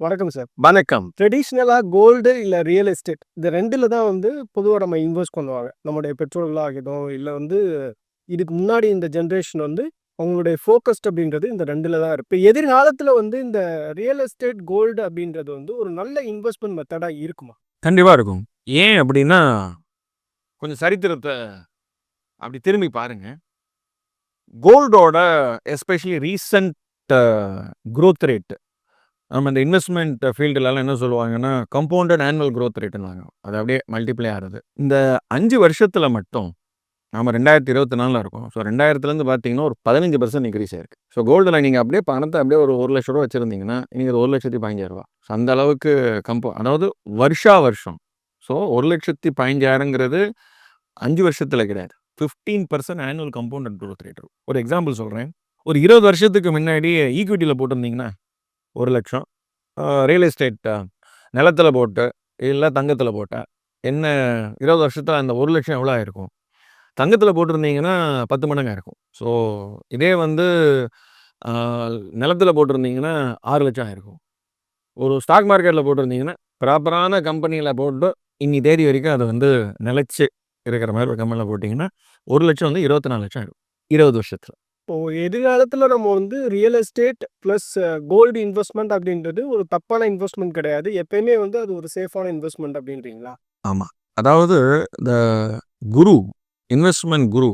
வணக்கம் சார். வணக்கம். ட்ரெடிஷ்னலா கோல்டு இல்ல ரியல் எஸ்டேட் இந்த 2ல தான் பொதுவா நம்ம இன்வெஸ்ட் பண்ணுவாங்க. நம்முடைய பெற்றோர்களா ஆகட்டும், இல்ல இதுக்கு முன்னாடி இந்த ஜெனரேஷன் அவங்களுடைய ஃபோக்கஸ்ட் அப்படின்றது இந்த 2ல தான் இருக்கு. இப்ப எதிர்காலத்துல இந்த ரியல் எஸ்டேட், கோல்டு அப்படின்றது ஒரு நல்ல இன்வெஸ்ட்மென்ட் மெத்தடா இருக்குமா? கண்டிப்பா இருக்கும். ஏன் அப்டின்னா, கொஞ்சம் சரித்திரத்த அப்டி திரும்பி பாருங்க. கோல்டோட எஸ்பெஷலி ரீசென்ட் அ குரோத் ரேட் நம்ம இந்த இன்வெஸ்ட்மென்ட் ஃபீல்டுலலாம் என்ன சொல்லுவாங்கன்னா, கம்பவுண்டட் ஆனுவல் குரோத் ரேட்ன்னுவாங்க. அது அப்டியே மல்டிப்ளை ஆறது. இந்த 5 வருஷத்துல மட்டும் நாம 2024ல இருக்கோம். ஸோ 2000லேருந்து பார்த்தீங்கன்னா, ஒரு 15% இன்க்ரீஸ் ஆயிருக்கு. ஸோ கோல்டுல நீங்க அப்டியே பணத்த அப்டியே ஒரு ரூ. 1,00,000 வச்சிருந்தீங்கன்னா, இன்னைக்கு அது ரூ. 1,15,000. ஸோ அந்த அளவுக்கு அதாவது வருஷா வருஷம். ஸோ 1,15,000ங்கிறது 5 வருஷத்துல கிடையாது. 15% ஆனுவல் கம்பவுண்டட் குரோத் ரேட் இருக்கும். ஒரு எக்ஸாம்பிள் சொல்றேன். ஒரு 20 வருஷத்துக்கு முன்னாடி ஈக்விட்டில போட்டிருந்தீங்கன்னா, 1,00,000 ரியல் எஸ்டேட் நிலத்துல போட்டு, இல்ல தங்கத்துல போட்டா, என்ன 20 வருஷத்துல அந்த 1,00,000 எவ்வளோ ஆயிருக்கும்? தங்கத்துல போட்டிருந்தீங்கன்னா 10 மடங்கா இருக்கும். ஸோ இதே அ நிலத்துல போட்டிருந்தீங்கன்னா 6,00,000 ஆயிருக்கும். ஒரு ஸ்டாக் மார்க்கெட்ல போட்டிருந்தீங்கன்னா, ப்ராப்பரான கம்பெனியில போட்டு இன்னி தேதி வரைக்கும் அது நிலைச்சு இருக்கிற மாரி ஒரு கம்பெனில போட்டீங்கன்னா, 1,00,000 24,00,000 ஆயிடும். 20 வருஷத்துல. இப்போ எதிர்காலத்துல நம்ம real estate plus gold investment அப்படின்றது ஒரு தப்பான இன்வெஸ்ட்மென்ட் கிடையாது. எப்பயுமே அது ஒரு சேஃபான இன்வெஸ்ட்மென்ட் அப்படின்றீங்களா? ஆமா. அதாவது இந்த குரு, இன்வெஸ்ட்மென்ட் குரு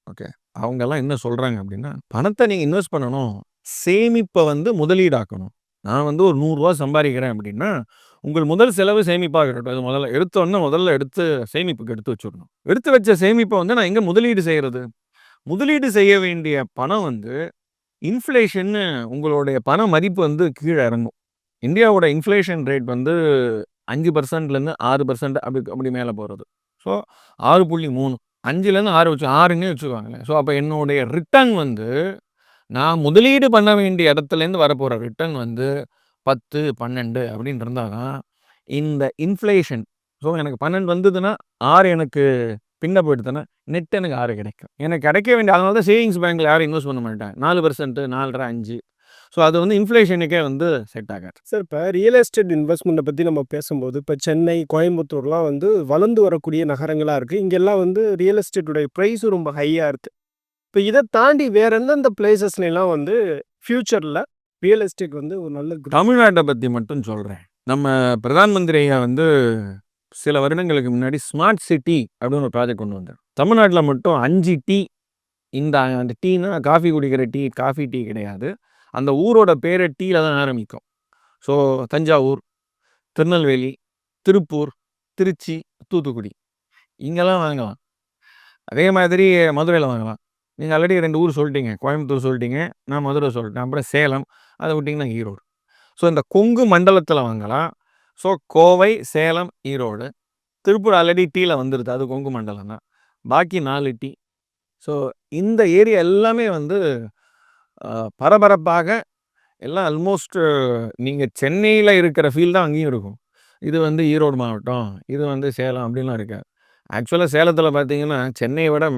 ஓகே. அவங்கலாம் என்ன சொல்றாங்க அப்டின்னா, பணத்த நீங்க இன்வெஸ்ட் பண்ணணும். சேமிப்ப முதலீடாக்கணும். நான் ஒரு ரூ. 100 சம்பாரிக்கிறேன் அப்டின்னா, உங்கள் முதல் செலவு சேமிப்பா இருக்கட்டும். அது முதல்ல எடுத்து சேமிப்புக்கு எடுத்து வச்சுரணும். எடுத்து வச்ச சேமிப்ப நான் எங்க முதலீடு செய்றது? முதலீடு செய்ய வேண்டிய பணம் இன்ஃப்ளேஷன்னு உங்களுடைய பண மதிப்பு கீழ இறங்கும். இந்தியாவோட இன்ஃப்ளேஷன் ரேட் 5%லேருந்து 6% அப்படி மேல போறது. ஸோ 6.3 5லேருந்து 6 6ன்னே வச்சுக்கோங்களேன். ஸோ அப்ப என்னுடைய ரிட்டர்ன் நான் முதலீடு பண்ண வேண்டிய இடத்துலேருந்து வரப்போற ரிட்டர்ன் 10, 12 அப்படின்னு இருந்தா தான் இந்த இன்ஃப்ளேஷன் ஸோ எனக்கு 12 வந்ததுன்னா 6 எனக்கு பின்ன போயிடுதுன்னா நெட் எனக்கு 6 கிடைக்கும். எனக்கு கிடைக்க வேண்டிய அதனால தான் சேவிங்ஸ் பேங்க்ல யாரும் இன்வெஸ்ட் பண்ண மாட்டாங்க. 4%, 4 1/2, 5 ஸோ அது இன்ஃப்ளேஷனுக்கே செட் ஆகாது. சார், இப்போ ரியல் எஸ்டேட் இன்வெஸ்ட்மெண்ட்டை பற்றி நம்ம பேசும்போது, இப்போ சென்னை, கோயம்புத்தூர்லாம் வளர்ந்து வரக்கூடிய நகரங்களாக இருக்குது. இங்கெல்லாம் ரியல் எஸ்டேட்டுடைய ப்ரைஸும் ரொம்ப ஹையாக இருக்குது. இப்போ இதை தாண்டி வேற எந்தெந்த பிளேசஸ்லாம் ஃபியூச்சரில் ரியல் எஸ்டேட் ஒரு நல்ல தமிழ்நாட்டை பற்றி மட்டும் சொல்கிறேன். நம்ம பிரதான் மந்திரி ஐயா சில வருடங்களுக்கு முன்னாடி ஸ்மார்ட் சிட்டி அப்படின்னு ஒரு ப்ராஜெக்ட் கொண்டு வந்தார். தமிழ்நாட்டில் மட்டும் 5 டீ அந்த டீனா காஃபி குடிக்கிற டீ, காஃபி டீ கிடையாது. அந்த ஊரோட பேரை டீல தான் ஆரம்பிக்கும். ஸோ தஞ்சாவூர், திருநெல்வேலி, திருப்பூர், திருச்சி, தூத்துக்குடி இங்கெல்லாம் வாங்கலாம். அதே மாதிரி மதுரையில் வாங்கலாம். நீங்கள் ஆல்ரெடி 2 ஊர் சொல்லிட்டீங்க. கோயம்புத்தூர் சொல்லிட்டீங்க, நான் மதுரை சொல்லிட்டேன். அப்புறம் சேலம், அதை விட்டிங்கன்னா ஈரோடு. ஸோ இந்த கொங்கு மண்டலத்தில் வாங்கலாம். ஸோ கோவை, சேலம், ஈரோடு. திருப்பூர் ஆல்ரெடி டீல வந்துடுது, அது கொங்கு மண்டலம் தான். பாக்கி 4 டீ. ஸோ இந்த ஏரியா எல்லாமே பரபரப்பாக எல்லாம் ஆல்மோஸ்ட் நீங்கள் சென்னையில் இருக்கிற ஃபீல் தான் அங்கேயும் இருக்கும். இது ஈரோடு மாவட்டம், இது சேலம் அப்படின்லாம் இருக்காது. ஆக்சுவலாக சேலத்தில் பார்த்தீங்கன்னா சென்னையை விட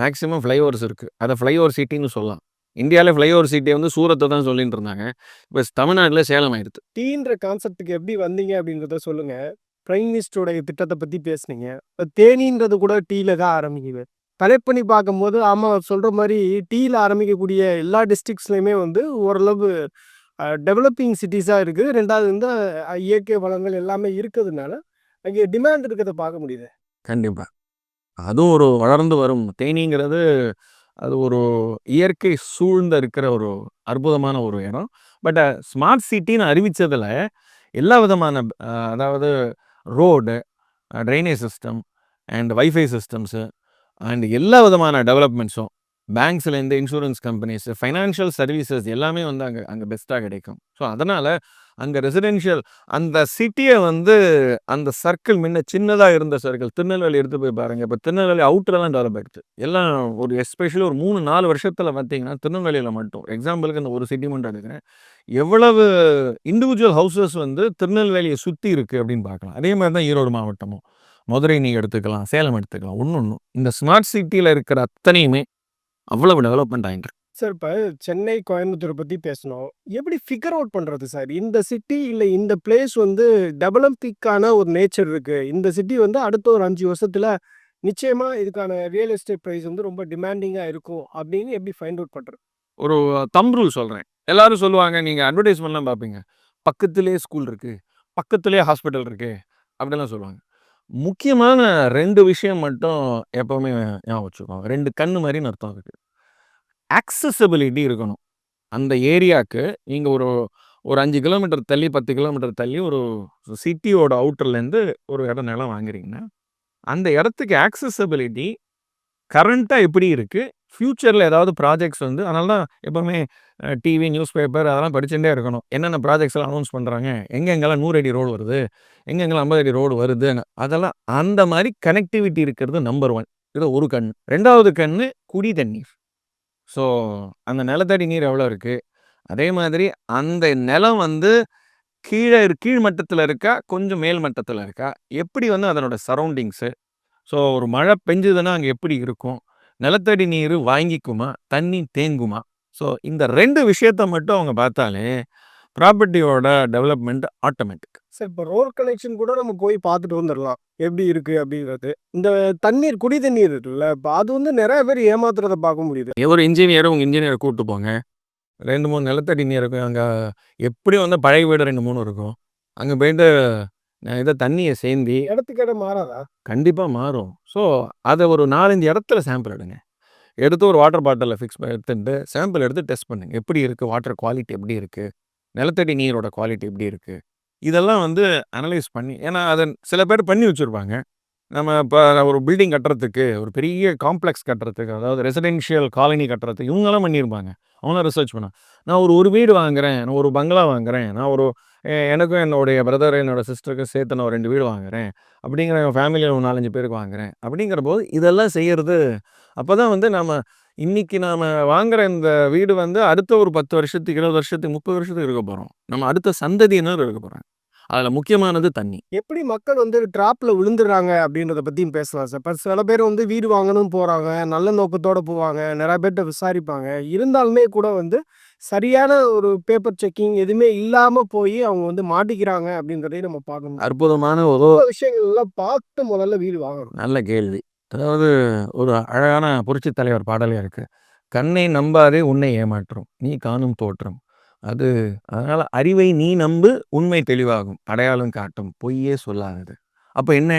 மேக்ஸிமம் ஃப்ளைஓவர்ஸ் இருக்குது. அதை ஃப்ளைஓவர் சிட்டின்னு சொல்லலாம். இந்தியாவிலே ஃப்ளைஓவர் சிட்டியை சூரத்தை தான் சொல்லிட்டு இருந்தாங்க. இப்போ தமிழ்நாட்டில் சேலம் ஆயிடுது. டீன்ற கான்செப்டுக்கு எப்படி வந்தீங்க அப்படின்றத சொல்லுங்கள். பிரைம் மினிஸ்டருடைய திட்டத்தை பற்றி பேசுனீங்க. இப்போ தேனின்றது கூட டீல தான் ஆரம்பிக்குது. கலெக்ட் பண்ணி பார்க்கும்போது ஆமாம் சொல்கிற மாதிரி டீல ஆரம்பிக்கக்கூடிய எல்லா டிஸ்ட்ரிக்ஸ்லையுமே ஓரளவு டெவலப்பிங் சிட்டிஸாக இருக்குது. 2வது இயற்கை வளங்கள் எல்லாமே இருக்கிறதுனால அங்கே டிமாண்ட் இருக்கிறத பார்க்க முடியுது. கண்டிப்பாக அதுவும் ஒரு வளர்ந்து வரும் தேனிங்கிறது அது ஒரு இயற்கை சூழ்ந்த இருக்கிற ஒரு அற்புதமான ஒரு இடம். பட் ஸ்மார்ட் சிட்டின்னு அறிவித்ததில் எல்லா விதமான அதாவது road, drainage system and wifi systems and எல்லா விதமான டெவலப்மெண்ட்ஸும் பேங்க்ஸ்லேருந்து இன்சூரன்ஸ் கம்பெனிஸ், ஃபைனான்ஷியல் சர்வீசஸ் எல்லாமே அங்கே பெஸ்ட்டாக கிடைக்கும். ஸோ அதனால் அங்கே ரெசிடென்ஷியல் அந்த சிட்டியை அந்த சர்க்கிள் முன்ன சின்னதாக இருந்த சர்க்கிள் திருநெல்வேலி எடுத்து போய் பாருங்கள். இப்போ திருநெல்வேலி அவுட்டரெல்லாம் டெவலப் ஆகிடுது. எல்லாம் ஒரு எஸ்பெஷலி ஒரு 3-4 வருஷத்தில் பார்த்தீங்கன்னா திருநெல்வேலியில் மட்டும் எக்ஸாம்பிளுக்கு இந்த ஒரு சிட்டி மட்டும் எடுக்கிறேன். எவ்வளவு இண்டிவிஜுவல் ஹவுசஸ் திருநெல்வேலியை சுற்றி இருக்குது அப்படின்னு பார்க்கலாம். அதே மாதிரி தான் ஈரோடு மாவட்டமும், மதுரை நீங்கள் எடுத்துக்கலாம், சேலம் எடுத்துக்கலாம். ஒன்று இந்த ஸ்மார்ட் சிட்டியில் இருக்கிற அத்தனையுமே அவ்வளவு டெவலப்மெண்ட் ஆகிட்டு. சார் இப்ப சென்னை, கோயம்புத்தூர பத்தி பேசுனோம். எப்படி ஃபிகர் அவுட் பண்றது சார்? இந்த சிட்டி இல்ல இந்த பிளேஸ் வந்து டெவலப்பிங்க்கான ஒரு நேச்சர் இருக்கு. இந்த சிட்டி வந்து அடுத்த ஒரு 5 வருஷத்துல நிச்சயமா இதுக்கான ரியல் எஸ்டேட் பிரைஸ் வந்து ரொம்ப டிமாண்டிங்கா இருக்கும். அப்படின்னு எப்படி ஃபைண்ட் அவுட் பண்றது? ஒரு தம்ப் ரூல் சொல்றேன். எல்லாரும் சொல்லுவாங்க, நீங்க அட்வர்டைஸ்மென்ட்லாம் பார்ப்பீங்க. பக்கத்திலேயே ஸ்கூல் இருக்கு, பக்கத்திலேயே ஹாஸ்பிட்டல் இருக்கு, அப்படிலாம் சொல்லுவாங்க. முக்கியமான 2 விஷயம் மட்டும் எப்பவுமே ஞாபகம் வச்சுக்கோங்க. 2 கண்ணு மாரின்னு அர்த்தம் அதுக்கு. ஆக்சஸபிலிட்டி இருக்கணும். அந்த ஏரியாக்கு நீங்க ஒரு ஒரு 5 கிலோமீட்டர் தள்ளி, 10 கிலோமீட்டர் தள்ளி ஒரு சிட்டியோட அவுட்டர்லேருந்து ஒரு இடம் நிலம் வாங்குறீங்கன்னா, அந்த இடத்துக்கு ஆக்சஸபிலிட்டி கரண்ட்டா எப்படி இருக்கு? ஃபியூச்சர்ல ஏதாவது ப்ராஜெக்ட்ஸ் வந்து அதனால தான் எப்பவுமே டிவி, நியூஸ் பேப்பர் அதெல்லாம் படிச்சுட்டே இருக்கணும். என்னென்ன ப்ராஜெக்ட்ஸ்லாம் அனௌன்ஸ் பண்றாங்க? எங்கெங்கெல்லாம் 100 அடி ரோடு வருது? எங்கெங்கெல்லாம் 50 அடி ரோடு வருதுன்னு. அதெல்லாம் அந்த மாரி கனெக்டிவிட்டி இருக்கிறது நம்பர் 1. இது ஒரு கண்ணு. 2வது கண்ணு குடி தண்ணீர். ஸோ அந்த நிலத்தடி நீர் எவ்வளோ இருக்கு? அதே மாதிரி அந்த நிலம் வந்து கீழ் மட்டத்தில இருக்கா? கொஞ்சம் மேல் மட்டத்தில இருக்கா? எப்படி வந்து அதனோட சரவுண்டிங்ஸு? ஸோ ஒரு மழை பெஞ்சதுன்னா அங்க எப்படி இருக்கும்? நிலத்தடி நீர் வாங்கிக்குமா? தண்ணி தேங்குமா? ஸோ இந்த 2 விஷயத்த மட்டும் அவங்க பார்த்தாலே, ப்ராப்பர்ட்டியோட டெவலப்மெண்ட் ஆட்டோமேட்டிக். சார் இப்ப ரோட் கனெக்ஷன் கூட நம்ம போய் பார்த்துட்டு வந்துரலாம். எப்படி இருக்கு அப்படிங்கிறது. இந்த தண்ணீர், குடி தண்ணீர் இருக்குல்ல, இப்ப அது வந்து நெறைய பேர் ஏமாத்துறத பார்க்க முடியுது. ஒரு இன்ஜினியர உங்க இன்ஜினியர கூட்டு போங்க. 2, 3 நிலத்தடி நீர் இருக்கும். அங்க எப்படியும் வந்து பழைய வீடு 2, 3 இருக்கும். அங்க போயிட்டு இத தண்ணிய சேந்தி இடத்துக்கு இடம் மாறாதா? கண்டிப்பா மாறும். ஸோ அத ஒரு 4, 5 இடத்துல சாம்பிள் எடுங்க. எடுத்து ஒரு வாட்டர் பாட்டில்ல எடுத்துட்டு சாம்பிள் எடுத்து டெஸ்ட் பண்ணுங்க. எப்படி இருக்கு? வாட்டர் குவாலிட்டி எப்படி இருக்கு? நிலத்தடி நீரோட குவாலிட்டி எப்படி இருக்கு? இதெல்லாம் வந்து அனலைஸ் பண்ணி ஏன்னா அத சில பேர் பண்ணி வச்சிருப்பாங்க. நம்ம இப்ப ஒரு பில்டிங் கட்டுறதுக்கு, ஒரு பெரிய காம்ப்ளெக்ஸ் கட்டுறதுக்கு, அதாவது ரெசிடென்ஷியல் காலனி கட்டுறதுக்கு இவங்கலாம் பண்ணியிருப்பாங்க. அவங்கலாம் ரிசர்ச் பண்ணா. நான் ஒரு வீடு வாங்குறேன், நான் ஒரு பங்களா வாங்குறேன், நான் ஒரு எனக்கும் என்னுடைய பிரதர், என்னோட சிஸ்டருக்கும் சேர்த்து நான் ஒரு 2 வீடு வாங்குறேன். அப்படிங்கிற என் ஃபேமிலியில ஒரு 4, 5 பேருக்கு வாங்குறேன். அப்படிங்கிறபோது இதெல்லாம் செய்யறது அப்பதான் வந்து இன்னைக்கு நாம வாங்குற இந்த வீடு வந்து அடுத்த ஒரு 10 வருஷத்துக்கு, 20 வருஷத்துக்கு, 30 வருஷத்துக்கு இருக்க போறோம். நம்ம அடுத்த சந்ததியினர் இருக்க போறாங்க. அதுல முக்கியமானது தண்ணி. எப்படி மக்கள் வந்து ட்ராப்ல விழுந்துடுறாங்க அப்படின்றத பத்தியும் பேசலாம் சார். இப்ப சில பேர் வந்து வீடு வாங்கணும்னு போறாங்க. நல்ல நோக்கத்தோட போவாங்க. நெறைய பேர்ட்ட விசாரிப்பாங்க. இருந்தாலுமே கூட வந்து சரியான ஒரு பேப்பர் செக்கிங் எதுவுமே இல்லாம போயி அவங்க வந்து மாட்டிக்கிறாங்க அப்படின்றதையும் நம்ம பார்க்கணும். அற்புதமான ஒரு இந்த விஷயங்கள் எல்லாம் பார்த்து முதல்ல வீடு வாங்கணும். நல்ல கேள்வி. அதாவது ஒரு அழகான புரட்சித் தலைவர் பாடலே இருக்கு. "கண்ணை நம்பாதே உன்னை ஏமாற்றும். நீ காணும் தோற்றம்." அது அதனால "அறிவை நீ நம்பு உண்மை தெளிவாகும். அடையாளம் காட்டும் பொய்யே சொல்லாதது." அப்ப என்ன?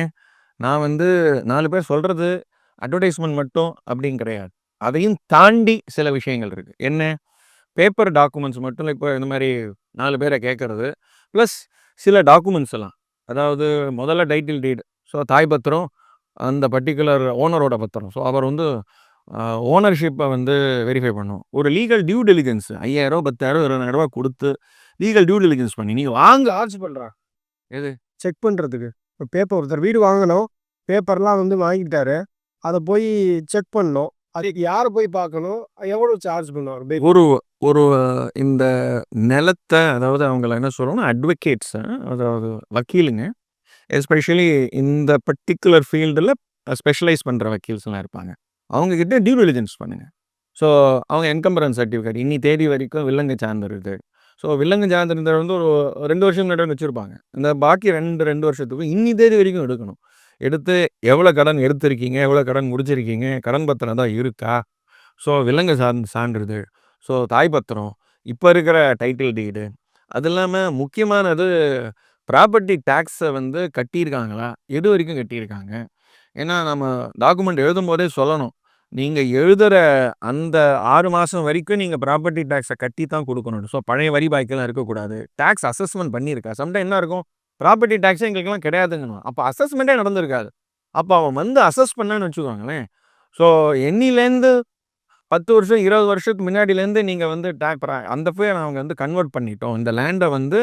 நான் வந்து 4 பேர் சொல்றது அட்வர்டைஸ்மென்ட் மட்டும் அப்படின்னு கிடையாது. அதையும் தாண்டி சில விஷயங்கள் இருக்கு. என்ன? பேப்பர் டாக்குமெண்ட்ஸ் மட்டும் இல்ல. இப்போ இந்த மாரி 4 பேர கேட்கறது. பிளஸ் சில டாக்குமெண்ட்ஸ் எல்லாம். அதாவது முதல்ல டைட்டில் டீட். ஸோ தாய் பத்திரம், அந்த பர்ட்டிகுலர் ஓனரோட பத்திரம். ஸோ அவர் வந்து ஓனர்ஷிப்ப வந்து வெரிஃபை பண்ணணும். ஒரு லீகல் டியூ டெலிஜென்ஸ் ரூ. 5000 10,000 20,000 குடுத்து லீகல் டியூ டெலிஜென்ஸ் பண்ணி நீங்க வாங்க சார்ஜ் பண்றாங்க. எது? செக் பண்றதுக்கு. இப்ப பேப்பர் ஒருத்தர் வீடு வாங்கணும். பேப்பர்லாம் வந்து வாங்கிட்டாரு. அத போய் செக் பண்ணணும். அதுக்கு யார போய் பார்க்கணும்? எவ்வளவு சார்ஜ் பண்ணுவாங்க? ஒரு ஒரு இந்த நிலத்த அதாவது அவங்கள என்ன சொல்றோம்னா அட்வொகேட்ஸ் அதாவது வக்கீலுங்க. எஸ்பெஷலி இந்த பர்ட்டிகுலர் ஃபீல்டுல ஸ்பெஷலைஸ் பண்ற வக்கீல்ஸ்லாம் இருப்பாங்க. அவங்க கிட்ட டியூ டிலிஜென்ஸ் பண்ணுங்க. ஸோ அவங்க என்கம்பரன்ஸ் சர்டிஃபிகேட் இன்னி தேதி வரைக்கும் வில்லங்க சார்ந்திருக்கு. ஸோ வில்லங்க சார்ந்திருந்தது வந்து ஒரு 2 வருஷம் முன்னாடி வச்சிருப்பாங்க. இந்த பாக்கி 2 வருஷத்துக்கும் இன்னி தேதி வரைக்கும் எடுக்கணும். எடுத்து எவ்வளோ கடன் எடுத்திருக்கீங்க? எவ்வளோ கடன் முடிச்சிருக்கீங்க? கடன் பத்திரம் தான் இருக்கா? ஸோ வில்லங்க சான்றிதழ். ஸோ தாய் பத்திரம். இப்ப இருக்கிற டைட்டில் டீடு. அது இல்லாம முக்கியமானது ப்ராப்பர்ட்டி டாக்ஸ வந்து கட்டியிருக்காங்களா? எது வரைக்கும் கட்டியிருக்காங்க? ஏன்னா நம்ம டாக்குமெண்ட் எழுதும்போதே சொல்லணும். நீங்க எழுதுற அந்த 6 மாசம் வரைக்கும் நீங்க ப்ராப்பர்ட்டி டாக்ஸ கட்டி தான் குடுக்கணும். ஸோ பழைய வரி பாக்கிலாம் இருக்கக்கூடாது. டாக்ஸ் அசஸ்மென்ட் பண்ணியிருக்கா? சம்டைம் என்ன இருக்கும்? ப்ராப்பர்ட்டி டாக்ஸே எங்களுக்கெல்லாம் கிடையாதுங்கணும். அப்ப அசஸ்மென்ட்டே நடந்திருக்காது. அப்ப அவன் வந்து அசஸ் பண்ணான்னு வச்சுக்கோங்களேன். ஸோ எண்ணிலேருந்து 10 வருஷம், 20 வருஷத்துக்கு முன்னாடிலேருந்து நீங்க வந்து அந்த நாங்க வந்து கன்வெர்ட் பண்ணிட்டோம். இந்த லேண்ட வந்து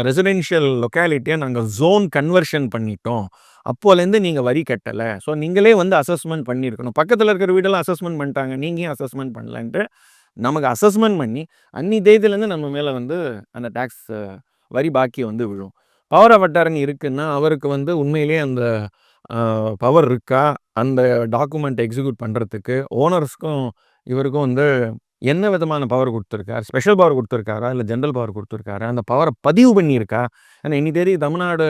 ரெசிடென்ஷியல் லொக்காலிட்டியா நாங்க ஜோன் கன்வர்ஷன் பண்ணிட்டோம். அப்போலேருந்து நீங்க வரி கட்டல. ஸோ நீங்களே வந்து அசஸ்மென்ட் பண்ணியிருக்கணும். பக்கத்துல இருக்கிற வீடெல்லாம் அசஸ்மென்ட் பண்ணிட்டாங்க. நீங்க ஏன் அசஸ்மென்ட் பண்ணலன்ட்டு நமக்கு அசஸ்மென்ட் பண்ணி, அன்னி தேதியிலேருந்து நம்ம மேல வந்து அந்த டாக்ஸ் வரி பாக்கி வந்து விழும். பவர் ஆஃப் அட்டார்னி இருக்குன்னா, அவருக்கு வந்து உண்மையிலேயே அந்த பவர் இருக்கா? அந்த டாக்குமெண்ட் எக்ஸிக்யூட் பண்றதுக்கு ஓனர்ஸ்க்கும் இவருக்கும் வந்து என்ன விதமான பவர் குடுத்துருக்கார்? ஸ்பெஷல் பவர் குடுத்துருக்காரா? இல்ல ஜெனரல் பவர் குடுத்துருக்காரா? அந்த பவர பதிவு பண்ணியிருக்கா? ஏன்னா இன்னைக்கு தெரியும் தமிழ்நாடு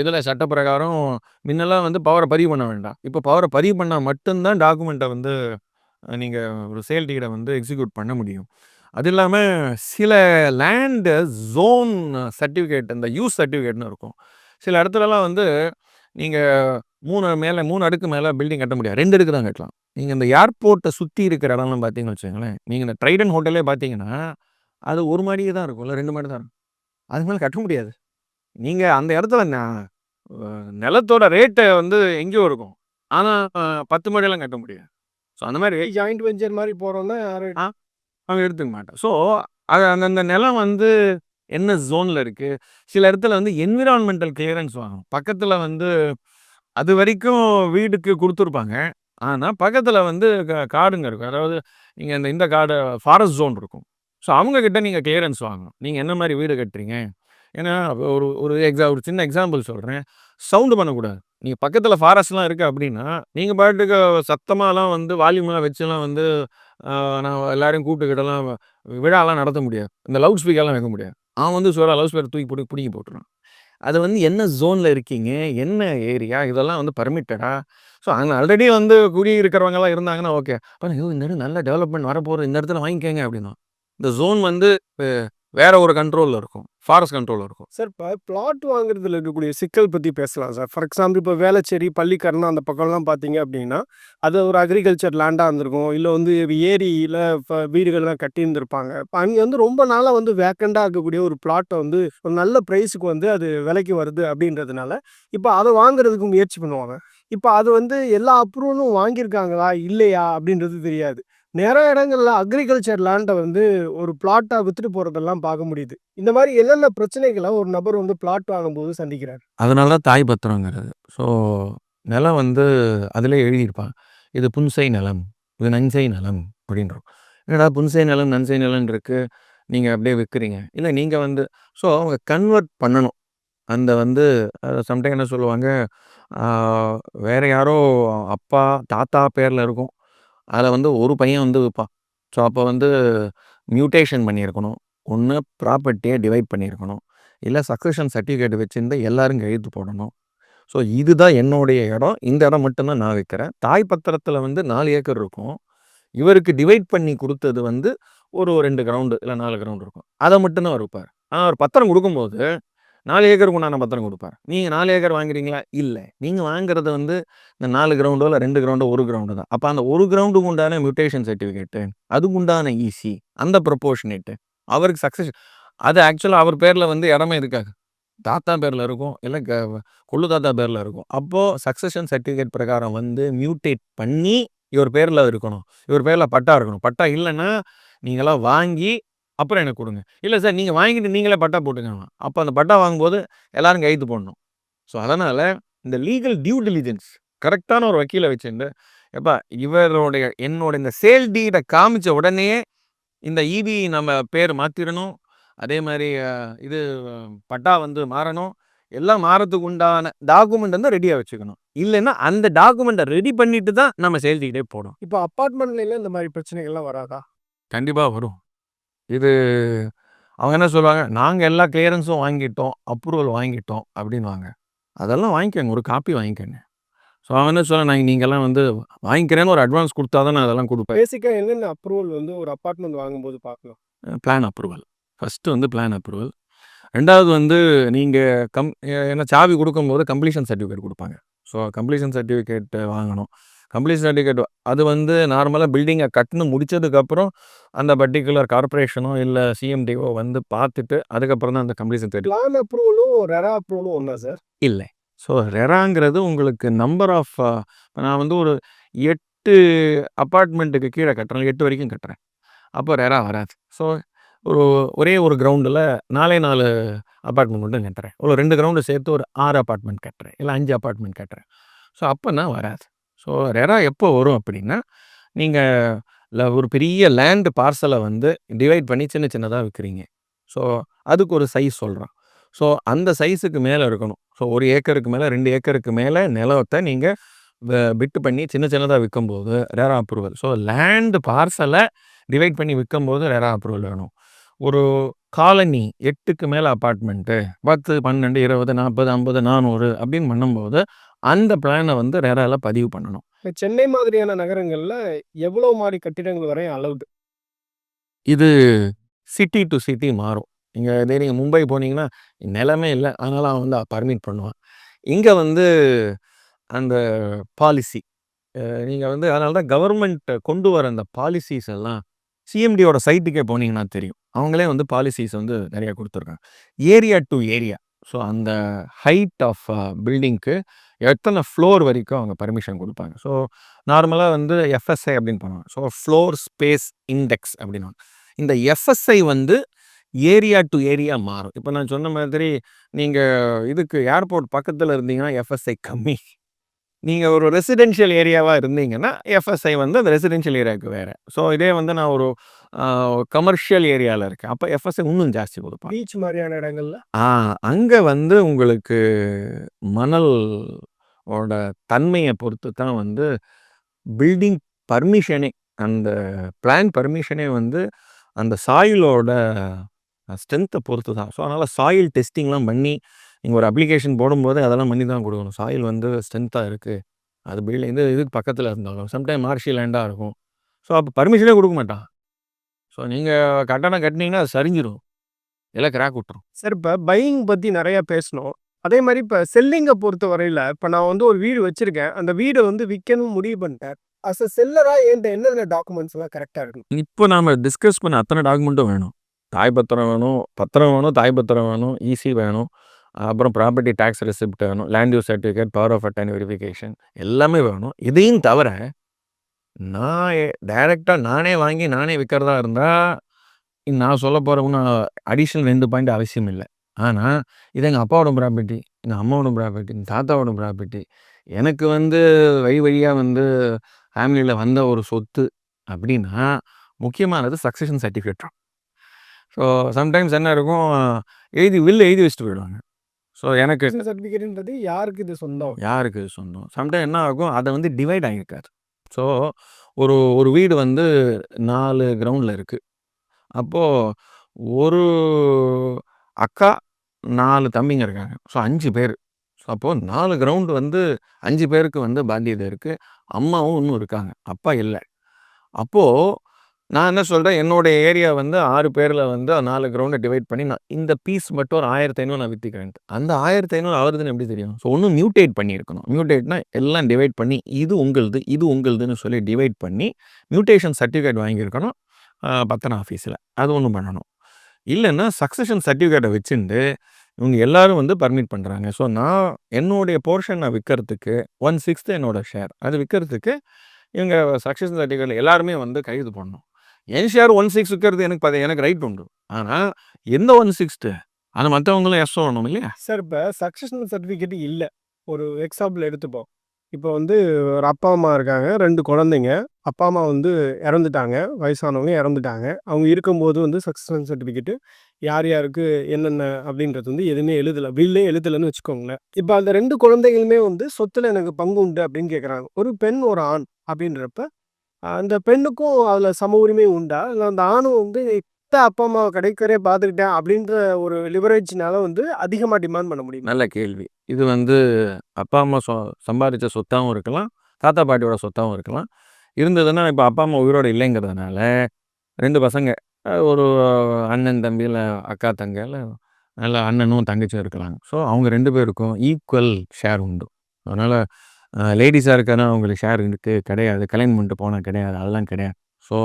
இதில சட்ட பிரகாரம் முன்னெல்லாம் வந்து பவர பதிவு பண்ண வேண்டாம். இப்போ பவர பதிவு பண்ணா மட்டும் தான் டாக்குமெண்ட்ட வந்து நீங்க ஒரு சேல் டீட வந்து எக்ஸிக்யூட் பண்ண முடியும். அது இல்லாம சில லேண்ட் ஜோன் சர்டிஃபிகேட் இந்த யூஸ் சர்டிஃபிகேட்ன்னு இருக்கும். சில இடத்துலலாம் வந்து நீங்க 3 அடுக்கு மேல பில்டிங் கட்ட முடியாது. 2 அடுக்கு தான் கட்டலாம். நீங்க இந்த ஏர்போர்ட்ட சுத்தி இருக்கிற இடம்லாம் பார்த்தீங்கன்னு வச்சுக்கோங்களேன், நீங்க இந்த ட்ரைடன்ட் ஹோட்டலே பார்த்தீங்கன்னா, அது 1 மாடி தான் இருக்கும். இல்ல 2 மாடி தான் இருக்கும். அதுக்கு மேல கட்ட முடியாது. நீங்க அந்த இடத்துல நிலத்தோட ரேட்டு வந்து எங்கேயோ இருக்கும். ஆனா 10 மாடிலாம் கட்ட முடியாது. ஸோ அந்த மாரி ஜாயிண்ட் வெஞ்சர் மாரி போறோம்னா யாரும் ஆ அவங்க எடுத்துக்க மாட்டாங்க. ஸோ அது அந்தந்த நிலம் வந்து என்ன ஜோன்ல இருக்கு? சில இடத்துல வந்து என்விரான்மென்டல் கிளியரன்ஸ் வாங்கணும். பக்கத்துல வந்து அதுவரைக்கும் வீடுக்கு குடுத்துருப்பாங்க. ஆனா பக்கத்துல வந்து காடுங்க இருக்கும். அதாவது நீங்க இந்த காடு ஃபாரஸ்ட் ஜோன் இருக்கும். ஸோ அவங்க கிட்ட நீங்க கிளியரன்ஸ் வாங்கணும். நீங்க என்ன மாரி வீடு கட்டுறீங்க? ஏன்னா ஒரு ஒரு ஒரு சின்ன எக்ஸாம்பிள் சொல்றேன். சவுண்ட் பண்ணக்கூடாது. நீங்க பக்கத்துல ஃபாரஸ்ட்லாம் இருக்கு அப்படின்னா, நீங்க பாட்டுக்கு சத்தமாலாம் வந்து வால்யூம்லாம் வச்சுலாம் வந்து நான் எல்லாரையும் கூப்பிட்டுக்கிட்டலாம் விழாலாம் நடத்த முடியாது. இந்த லவுட் ஸ்பீக்கர்லாம் வைக்க முடியாது. அவன் வந்து லவுட் ஸ்பீக்கர் தூக்கி போட்டு புடுங்கி போட்டுருவான். அது வந்து என்ன ஜோன்ல இருக்கீங்க? என்ன ஏரியா? இதெல்லாம் வந்து பர்மிட்டடா? ஸோ அங்க ஆல்ரெடி வந்து குடியிருக்கிறவங்கலாம் இருந்தாங்கன்னா ஓகே. அப்புறம் இந்த இடம் நல்ல டெவலப்மெண்ட் வரப்போகுது. இந்த இடத்துல வாங்கிக்கங்க அப்படின்னுவான். இந்த ஜோன் வந்து வேற ஒரு கண்ட்ரோல்ல இருக்கும். ஃபாரஸ்ட் கண்ட்ரோல்ல இருக்கும். சார் இப்போ பிளாட் வாங்குறதுல இருக்கக்கூடிய சிக்கல் பற்றி பேசலாம் சார். ஃபார் எக்ஸாம்பிள் இப்போ வேளச்சேரி, பள்ளிக்கரணை அந்த பக்கம்லாம் பார்த்தீங்க அப்படின்னா, அது ஒரு அக்ரிகல்ச்சர் லேண்டாக இருந்திருக்கும். இல்லை வந்து ஏரியில் இப்போ வீடுகள்லாம் கட்டியிருந்திருப்பாங்க. இப்போ அங்கே வந்து ரொம்ப நாளாக வந்து வேக்கண்டாக இருக்கக்கூடிய ஒரு பிளாட்டை வந்து ஒரு நல்ல ப்ரைஸுக்கு வந்து அது விலைக்கு வருது அப்படின்றதுனால, இப்போ அதை வாங்குறதுக்கு முயற்சி பண்ணுவாங்க. இப்போ அது வந்து எல்லா அப்ரூவலும் வாங்கியிருக்காங்களா? இல்லையா? அப்படின்றது தெரியாது. நிறைய இடங்கள்ல அக்ரிகல்ச்சர் லேண்ட வந்து ஒரு பிளாட்டா வித்துட்டு போறதெல்லாம் பார்க்க முடியுது. இந்த மாரி என்னென்ன பிரச்சனைகள ஒரு நபர் வந்து பிளாட் வாங்கும்போது சந்திக்கிறார்? அதனால தான் தாய் பத்திரங்கிறது. ஸோ நிலம் வந்து அதிலேயே எழுதியிருப்பாங்க. இது புன்செய் நிலம், இது நன்செய் நிலம் அப்படின்றோம். என்னடா புன்செய் நிலம், நன்செய் நிலம்னு இருக்கு. நீங்க அப்படியே விக்கிறீங்க. இல்ல நீங்க வந்து ஸோ அவங்க கன்வெர்ட் பண்ணணும். அந்த வந்து சம்டைம் என்ன சொல்லுவாங்க, ஆ வேற யாரோ அப்பா, தாத்தா பேர்ல இருக்கும். அதில வந்து ஒரு பையன் வந்து விப்பான். ஸோ அப்போ வந்து மியூட்டேஷன் பண்ணியிருக்கணும். ஒண்ணு ப்ராப்பர்ட்டிய டிவைட் பண்ணியிருக்கணும். இல்ல சக்சஷன் சர்டிஃபிகேட் வச்சிருந்து எல்லாரும் கையெழுத்து போடணும். ஸோ இதுதான் என்னுடைய இடம். இந்த இடம் மட்டும் தான் நான் விக்கிறேன். தாய் பத்திரத்தில வந்து 4 ஏக்கர் இருக்கும். இவருக்கு டிவைட் பண்ணி குடுத்தது வந்து ஒரு 2 கிரவுண்டு இல்ல 4 கிரவுண்ட் இருக்கும். அத மட்டும் தான் அவர் விப்பாரு. ஆனா அவர் பத்திரம் குடுக்கும்போது 4 ஏக்கருக்கு உண்டான பத்திரம் குடுப்பாரு. நீங்க 4 ஏக்கர் வாங்குறீங்களா? இல்ல. நீங்க வாங்குறது வந்து இந்த 4 கிரவுண்டோ இல்ல 2 கிரவுண்டோ 1 கிரவுண்டு தான். அப்ப அந்த 1 கிரவுண்டுக்கு உண்டான மியூட்டேஷன் சர்டிஃபிகேட்டு, அதுக்கு உண்டான ஈசி, அந்த ப்ரொபோர்ஷனேட்டு, அவருக்கு சக்சஸ் அது ஆக்சுவலா அவர் பேர்ல வந்து இடமே இருக்காது. தாத்தா பேர்ல இருக்கும். இல்ல கொள்ளு தாத்தா பேர்ல இருக்கும். அப்போ சக்சஷன் சர்டிஃபிகேட் பிரகாரம் வந்து மியூட்டேட் பண்ணி இவர் பேர்ல இருக்கணும். இவர் பேர்ல பட்டா இருக்கணும். பட்டா இல்லன்னா, நீங்கலாம் வாங்கி அப்புறம் எனக்கு குடுங்க. இல்ல சார் நீங்க வாங்கிட்டு நீங்களே பட்டா போட்டுக்கங்கலாம். அப்ப அந்த பட்டா வாங்கும்போது எல்லாரும் கையெழுத்து போடணும். ஸோ அதனால இந்த லீகல் டியூ டிலிஜென்ஸ் கரெக்ட்டான ஒரு வக்கீல வச்சுண்டு, எப்பா என்னோட இந்த சேல் டீட காமிச்ச உடனேயே இந்த ஈபி நம்ம பேர் மாத்திரணும். அதே மாரி இது பட்டா வந்து மாறணும். எல்லாம் மாறதுக்கு உண்டான டாக்குமெண்ட் வந்து ரெடியா வச்சுக்கணும். இல்லன்னா அந்த டாக்குமெண்ட்ட ரெடி பண்ணிட்டு தான் நம்ம சேல் டீடே போடணும். இப்போ அபார்ட்மெண்ட்லலாம் இந்த மாரி பிரச்சனைகள்லாம் வராதா? கண்டிப்பா வரும். இது அவங்க என்ன சொல்லுவாங்க, "நாங்க எல்லா கிளியரன்ஸும் வாங்கிட்டோம். அப்ரூவல் வாங்கிட்டோம்" அப்படின்னுவாங்க. அதெல்லாம் வாங்கிக்கங்க. ஒரு காப்பி வாங்கிக்கங்க. ஸோ அவன் என்ன சொல்றான், நீங்கலாம் வந்து வாங்கிக்கிறேன்னு ஒரு அட்வான்ஸ் குடுத்தா தான் நான் அதெல்லாம் குடுப்பேன். பேசிக்கா என்னென்ன அப்ரூவல் வந்து ஒரு அபார்ட்மெண்ட் வாங்கும்போது பார்க்கணும்? Plan approval. ஃபர்ஸ்ட்டு வந்து பிளான் அப்ரூவல். 2வது வந்து நீங்க ஏன்னா சாவி குடுக்கும்போது கம்ப்ளீஷன் சர்டிஃபிகேட் குடுப்பாங்க. ஸோ கம்ப்ளீஷன் சர்டிஃபிகேட் வாங்கணும். கம்ப்ளீஷன் சர்டிஃபிகேட் அது வந்து நார்மலா பில்டிங்க கட்டுன முடிச்சதுக்கப்புறம் அந்த பர்ட்டிகுலர் கார்ப்பரேஷனோ இல்ல சிஎம்டிஓ வந்து பார்த்துட்டு அதுக்கப்புறம் தான் அந்த கம்ப்ளீஷன் சர்டிஃபிகேட் பிளான் அப்ரூவலும், ரெரா அப்ரூவலும் ஒண்ணா சார்? இல்ல. ஸோ ரெராங்கிறது உங்களுக்கு நம்பர் ஆஃப் நான் வந்து ஒரு 8 அபார்ட்மெண்ட்டுக்கு கீழ கட்டுறேன். 8 வரைக்கும் கட்டுறேன். அப்போ ரெரா வராது. ஸோ ஒரே ஒரு கிரவுண்டுல 4 அபார்ட்மெண்ட் மட்டும் கட்டுறேன். ஒரு 2 கிரவுண்டு சேர்த்து ஒரு 6 அபார்ட்மெண்ட் கட்டுறேன். இல்ல 5 அபார்ட்மெண்ட் கட்டுறேன். ஸோ அப்பன்னா வராது. ஸோ ரெரா எப்போ வரும் அப்படின்னா, நீங்க ஒரு பெரிய லேண்ட் பார்சல வந்து டிவைட் பண்ணி சின்ன சின்னதா விக்கிறீங்க. ஸோ அதுக்கு ஒரு சைஸ் சொல்றான். ஸோ அந்த சைஸுக்கு மேல இருக்கணும். ஸோ 1 ஏக்கருக்கு மேல 2 ஏக்கருக்கு மேல நிலத்த நீங்க பிட் பண்ணி சின்ன சின்னதா விக்கும்போது ரெரா அப்ரூவல். ஸோ லேண்ட் பார்சல டிவைட் பண்ணி விற்கும்போது ரெரா அப்ரூவல் வேணும். ஒரு காலனி 8க்கு மேல அபார்ட்மெண்ட்டு 10, 12, 20, 40, 50, 400 அப்படின்னு பண்ணும்போது அந்த பிளானை வந்து ரெரால பதிவு பண்ணணும். இப்ப சென்னை மாதிரியான நகரங்கள்ல எவ்வளவு மாடி கட்டிடங்கள் வரை அலவுட்? இது சிட்டி டு சிட்டி மாறும். இதே நீங்க மும்பை போனீங்கன்னா, நிலமே இல்ல. ஆனாலும் அவன் வந்து பர்மிட் பண்ணுவான். இங்க வந்து அந்த பாலிசி நீங்க வந்து அதனால தான் கவர்மெண்ட் கொண்டு வர அந்த பாலிசிஸ் எல்லாம் சிஎம்டியோட சைட்டுக்கே போனீங்கன்னா தெரியும். அவங்களே வந்து பாலிசிஸ் வந்து நெறைய குடுத்துருக்காங்க. Area to area. ஸோ அந்த ஹைட் ஆஃப் பில்டிங்க்கு எத்தன ஃப்ளோர் வரைக்கும் அவங்க பர்மிஷன் குடுப்பாங்க. ஸோ நார்மலா வந்து எஃப்எஸ்ஐ அப்படின்னு பண்ணுவாங்க. ஸோ ஃப்ளோர் ஸ்பேஸ் இண்டெக்ஸ் அப்படின்னுவாங்க. இந்த எஃப்எஸ்ஐ வந்து ஏரியா டு ஏரியா மாறும். இப்ப நான் சொன்ன மாதிரி நீங்க இதுக்கு ஏர்போர்ட் பக்கத்துல இருந்தீங்கன்னா எஃப்எஸ்ஐ கம்மி. நீங்க ஒரு ரெசிடென்ஷியல் ஏரியாவா இருந்தீங்கன்னா, எஃப்எஸ்ஐ வந்து அந்த ரெசிடென்ஷியல் ஏரியாவுக்கு வேற. ஸோ இதே வந்து நான் ஒரு கமர்ஷியல் ஏரியால இருக்கேன். அப்ப எஃப்எஸ்ஐ இன்னும் ஜாஸ்தி குடுப்பாங்க. பீச் மாரியான இடங்கள்ல? ஆ அங்க வந்து உங்களுக்கு மணல் ஓட தன்மைய பொறுத்து தான் வந்து பில்டிங் பர்மிஷனே அந்த பிளான் பர்மிஷனே வந்து அந்த சாயிலோட ஸ்ட்ரென்த்த பொறுத்து தான். ஸோ அதனால சாயில் டெஸ்டிங்லாம் பண்ணி நீங்க ஒரு அப்ளிகேஷன் போடும்போது அதெல்லாம் பண்ணி தான் குடுக்கணும். சாயில் வந்து ஸ்ட்ரென்த்தா இருக்கு. அது இதுக்கு பக்கத்துல இருந்தாலும் சம்டைம் மார்ஷி லேண்டா இருக்கும். ஸோ அப்ப பர்மிஷனே குடுக்க மாட்டான். ஸோ நீங்க கட்டடம் கட்டுனீங்கன்னா அது சரிஞ்சிரும். இல்ல கிராக் விட்டுரும். சார், இப்ப பையிங் பத்தி நெறைய பேசினோம். அதே மாரி இப்ப செல்லிங்க பொறுத்தவரையில, இப்ப நான் வந்து ஒரு வீடு வச்சிருக்கேன். அந்த வீட வந்து விக்கணும்னு முடிவு பண்ணிட்டேன். அஸ் அ செல்லரா என்ட்ட என்னென்ன டாக்குமெண்ட்ஸ்லாம் கரெக்ட்டா இருக்கணும்? இப்போ நாம டிஸ்கஸ் பண்ண அத்தனை டாக்குமெண்ட்டும் வேணும். தாய் பத்திரம் வேணும், பத்திரம் வேணும், தாய் பத்திரம் வேணும், ஈசி வேணும். அப்புறம் ப்ராப்பர்ட்டி டாக்ஸ் ரெசிப்ட் வேணும், land use certificate, power of attorney verification எல்லாமே வேணும். இதையும் தவிர நான் டைரக்ட்டா நானே வாங்கி நானே விக்கிறதா இருந்தா, நான் சொல்லப் போற இன்னும் அடிஷனல் 2 பாயிண்ட் அவசியம் இல்ல. ஆனா, இது எங்க அப்பாவோட ப்ராப்பர்ட்டி, எங்க அம்மாவோட ப்ராப்பர்ட்டி, எங்க தாத்தாவோட ப்ராப்பர்ட்டி. எனக்கு வந்து வழி வழியா வந்து ஃபேமிலில வந்த ஒரு சொத்து அப்படின்னா, முக்கியமானது சக்சஷன் சர்டிஃபிகேட் தான். ஸோ சம்டைம்ஸ் என்ன இருக்கும், வில் எழுதி வச்சுட்டு போயிடுவாங்க. ஸோ எனக்கு சர்டிஃபிகேட்ன்றது யாருக்கு இது சொந்தம்? யாருக்கு இது சொந்தம்? சம்டைம் என்ன ஆகும், அத வந்து டிவைட் ஆகியிருக்காது. ஸோ ஒரு ஒரு வீடு வந்து 4 கிரவுண்ட்ல இருக்கு. அப்போ ஒரு அக்கா, 4 தம்பிங்க இருக்காங்க. ஸோ 5 பேரு. ஸோ அப்போ 4 கிரவுண்ட் வந்து 5 பேருக்கு வந்து பாத்தியதை இருக்கு. அம்மாவும் இன்னும் இருக்காங்க. அப்பா இல்ல. அப்போ நான் என்ன சொல்றேன், என்னோட ஏரியா வந்து 6 பேர்ல வந்து 4 கிரவுண்ட டிவைட் பண்ணி நான் இந்த பீஸ் மட்டும் ஒரு 1500 நான் வித்துக்கிறேன்ட்டு. அந்த 1500 அவருதுன்னு எப்படி தெரியும்? ஸோ ஒண்ணு மியூட்டேட் பண்ணியிருக்கணும். மியூட்டேட்னா எல்லாம் டிவைட் பண்ணி இது உங்களுது, இது உங்களுதுன்னு சொல்லி டிவைட் பண்ணி மியூட்டேஷன் சர்டிஃபிகேட் வாங்கியிருக்கணும். பத்திரம் ஆஃபீஸ்ல. அது ஒண்ணு பண்ணணும். இல்லன்னா சக்சஷன் சர்டிஃபிகேட்ட வச்சுண்டு இவங்க எல்லாரும் வந்து பர்மிட் பண்றாங்க. ஸோ நான் என்னுடைய போர்ஷன் நான் விக்கிறதுக்கு 1/6 என்னோட ஷேர். அது விக்கிறதுக்கு இவங்க சக்சஷன் சர்டிஃபிகேட்ல எல்லாருமே வந்து கையெழுத்து போடணும். என் ஷேர் 1/6 விக்கிறது எனக்கு ரைட் உண்டு. ஆனா எந்த 1/6 அது மத்தவங்களும் எஸ் சொல்லணும் இல்லையா? சார், இப்ப சக்சஷன் சர்டிஃபிகேட் இல்ல. ஒரு எக்ஸாம்பிள் எடுத்துப்போம். இப்போ வந்து ஒரு அப்பா, அம்மா இருக்காங்க. 2 குழந்தைங்க. அப்பா, அம்மா வந்து இறந்துட்டாங்க. வயசானவங்க இறந்துட்டாங்க. அவங்க இருக்கும்போது வந்து சக்சஷன் சர்டிஃபிகேட் யார் யாருக்கு என்னென்ன அப்படின்றது வந்து எதுவுமே எழுதல. வில்லே எழுதலன்னு வச்சுக்கோங்களேன். இப்ப அந்த 2 குழந்தைகளுமே வந்து சொத்துல எனக்கு பங்கு உண்டு அப்படின்னு கேட்குறாங்க. ஒரு பெண், ஒரு ஆண் அப்படின்றப்ப, அந்த பெண்ணுக்கும் அதுல சம உரிமை உண்டா? இல்ல அந்த ஆணும் வந்து அப்பா, அம்மாவ கடைசி பார்த்துக்கிட்டேன் அப்படின்ற ஒரு லிவரேஜ்னால வந்து அதிகமா டிமாண்ட் பண்ண முடியுமா? நல்ல கேள்வி. இது வந்து அப்பா, அம்மா சம்பாதிச்ச சொத்தாவும் இருக்கலாம். தாத்தா, பாட்டியோட சொத்தாவும் இருக்கலாம். இருந்ததுன்னா இப்ப அப்பா, அம்மா உயிரோட இல்லைங்கிறதுனால 2 பசங்க ஒரு அண்ணன், தம்பி இல்ல அக்கா, தங்க இல்ல நல்ல அண்ணனும், தங்கச்சியும் இருக்கலாங்க. ஸோ அவங்க 2 பேருக்கும் ஈக்குவல் ஷேர் உண்டு. அதனால லேடீஸா இருக்கனா அவங்களுக்கு ஷேர் இருக்கு கிடையாது. கல்யாணம் பண்ணிட்டு போனா கிடையாது. அதெல்லாம் கிடையாது. ஸோ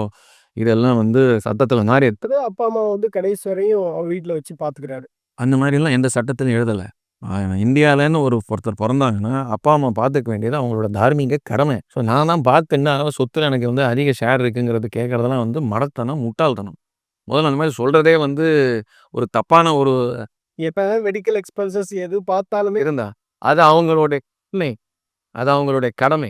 இதெல்லாம் வந்து சட்டத்துல மாறி அப்பா, அம்மா வந்து கடைசி வரையும் அவர் வீட்ல வச்சு பார்த்துக்கிறாரு. அந்த மாரிலாம் எந்த சட்டத்திலும் எழுதல. இந்தியாலன்னு ஒருத்தர் பொறந்தாங்கன்னா, அப்பா, அம்மா பார்த்துக்க வேண்டியது அவங்களோட தார்மீக கடமை. ஸோ நான் தான் பார்த்துன்னா சொத்துல எனக்கு வந்து அதிக ஷேர் இருக்குங்கிறது கேட்கறதெல்லாம் வந்து மடத்தனம், முட்டாள்தனம். முதல்ல அந்த மாரி சொல்றதே வந்து ஒரு தப்பான ஒரு எப்ப மெடிக்கல் எக்ஸ்பென்சஸ் எது பார்த்தாலுமே இருந்தா, அது அவங்களுடைய கடமை. அது அவங்களுடைய கடமை.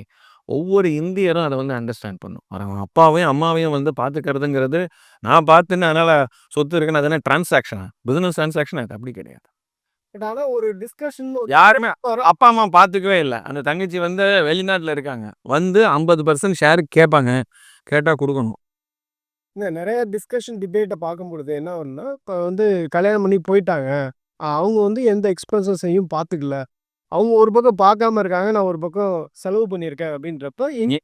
ஒவ்வொரு இந்தியரும் அத வந்து அண்டர்ஸ்டாண்ட் பண்ணணும். அவங்க அப்பாவையும், அம்மாவையும் வந்து பார்த்துக்கிறதுங்கிறது, நான் பார்த்துன்னு அதனால சொத்து இருக்குன்னு அது என்ன டிரான்சாக்ஷனா? பிசினஸ் டிரான்சாக்ஷனா? அது அப்படி கிடையாது. ஆனா ஒரு டிஸ்கஷன் யாருமே அப்பா, அம்மா பார்த்துக்கவே இல்ல. அந்த தங்கச்சி வந்து வெளிநாட்டுல இருக்காங்க. வந்து 50% ஷேர் கேட்பாங்க. கேட்டா குடுக்கணும். இந்த நெறைய டிஸ்கஷன் டிபேட்ட பார்க்கும்பொழுது என்ன ஆகும்னா, இப்ப வந்து கல்யாணம் பண்ணி போயிட்டாங்க. அவங்க வந்து எந்த எக்ஸ்பென்சஸையும் பார்த்துக்கல. அவங்க ஒரு பக்கம் பார்க்காம இருக்காங்க. நான் ஒரு பக்கம் செலவு பண்ணியிருக்கேன் அப்படின்றப்ப, நீ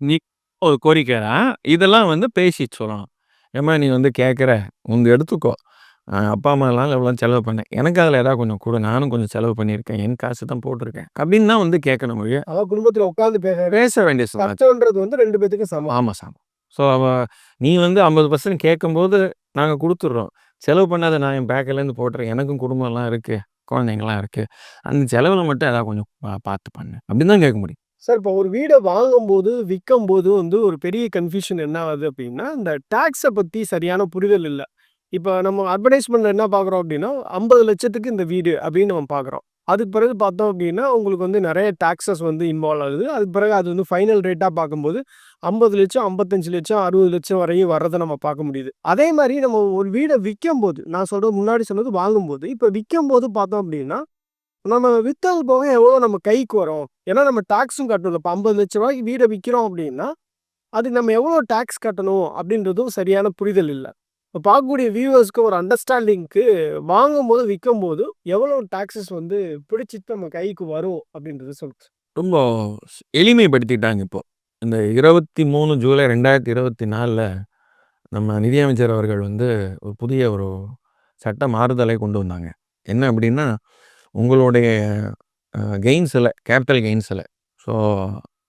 நீ ஒரு கோரிக்கை தான். இதெல்லாம் வந்து பேசி சொல்லலாம். ஏம்மா நீ வந்து கேட்குற, உங்க எடுத்துக்கோ. அப்பா, அம்மாலாம் எவ்வளோ செலவு பண்ணேன். எனக்கு அதில ஏதாவது கொஞ்சம் குடு. நானும் கொஞ்சம் செலவு பண்ணியிருக்கேன். என் காசு தான் போட்டிருக்கேன். அப்படின்னு தான் வந்து கேட்கணும் ஒழிய, அதாவது குடும்பத்தில உட்கார்ந்து பேச வேண்டிய கஷ்டம்ன்றது வந்து 2 பேத்துக்கும் சமம். ஆமா சாமி. ஸோ நீ வந்து 50% கேட்கும்போது நாங்க குடுத்துடுறோம். செலவு பண்ணாத நான் என் பேக்லேருந்து போட்டுறேன். எனக்கும் குடும்பம்லாம் இருக்கு. குழந்தைங்கலாம் இருக்கு. அந்த செலவுல மட்டும் ஏதாவது கொஞ்சம் பார்த்து பண்ணு. அப்படின்னு தான் கேட்க முடியும். சார் இப்போ ஒரு வீட வாங்கும்போது, விக்கும்போது வந்து ஒரு பெரிய கன்ஃப்யூஷன் என்ன ஆகுது அப்படின்னா, இந்த டாக்ஸ பத்தி சரியான புரிதல் இல்ல. இப்ப நம்ம அட்வர்டைஸ்மென்ட்ல என்ன பார்க்குறோம் அப்படின்னா, 50,00,000க்கு இந்த வீடு அப்படின்னு நம்ம பார்க்குறோம். அதுக்கு பிறகு பார்த்தோம் அப்படின்னா, உங்களுக்கு வந்து நெறைய டாக்ஸஸ் வந்து இன்வால்வ் ஆகுது. அதுக்கு பிறகு அது வந்து ஃபைனல் ரேட்டா பார்க்கும்போது 50,00,000, 55,00,000, 60,00,000 வரையும் வர்றத நம்ம பார்க்க முடியுது. அதே மாரி நம்ம ஒரு வீட விக்கும்போது, நான் சொல்றது முன்னாடி சொன்னது வாங்கும்போது, இப்ப விக்கும்போது பார்த்தோம் அப்படின்னா, நம்ம வித்தது போக எவ்வளோ நம்ம கைக்கு வரும்? ஏன்னா நம்ம டாக்ஸும் கட்டணும். இப்ப ரூ. 50,00,000க்கு வீட விக்கிறோம் அப்படின்னா, அதுக்கு நம்ம எவ்வளோ டாக்ஸ் கட்டணும் அப்படின்றதும் சரியான புரிதல் இல்ல. இப்ப பார்க்கக்கூடிய வியூவர்ஸ்க்கு ஒரு அண்டர்ஸ்டாண்டிங்க்கு வாங்கும்போது, விக்கும்போது எவ்வளோ டாக்ஸஸ் வந்து பிடிச்சிட்டு நம்ம கைக்கு வரும் அப்படின்றத சொல்லுங்க சார். ரொம்ப எளிமைப்படுத்திட்டாங்க இப்போ. இந்த 23 ஜூலை 2024ல நம்ம நிதியமைச்சர் அவர்கள் வந்து ஒரு புதிய ஒரு சட்ட மாறுதலை கொண்டு வந்தாங்க. என்ன அப்படின்னா, உங்களுடைய கெயின்ஸில கேபிட்டல் கெயின்ஸில ஸோ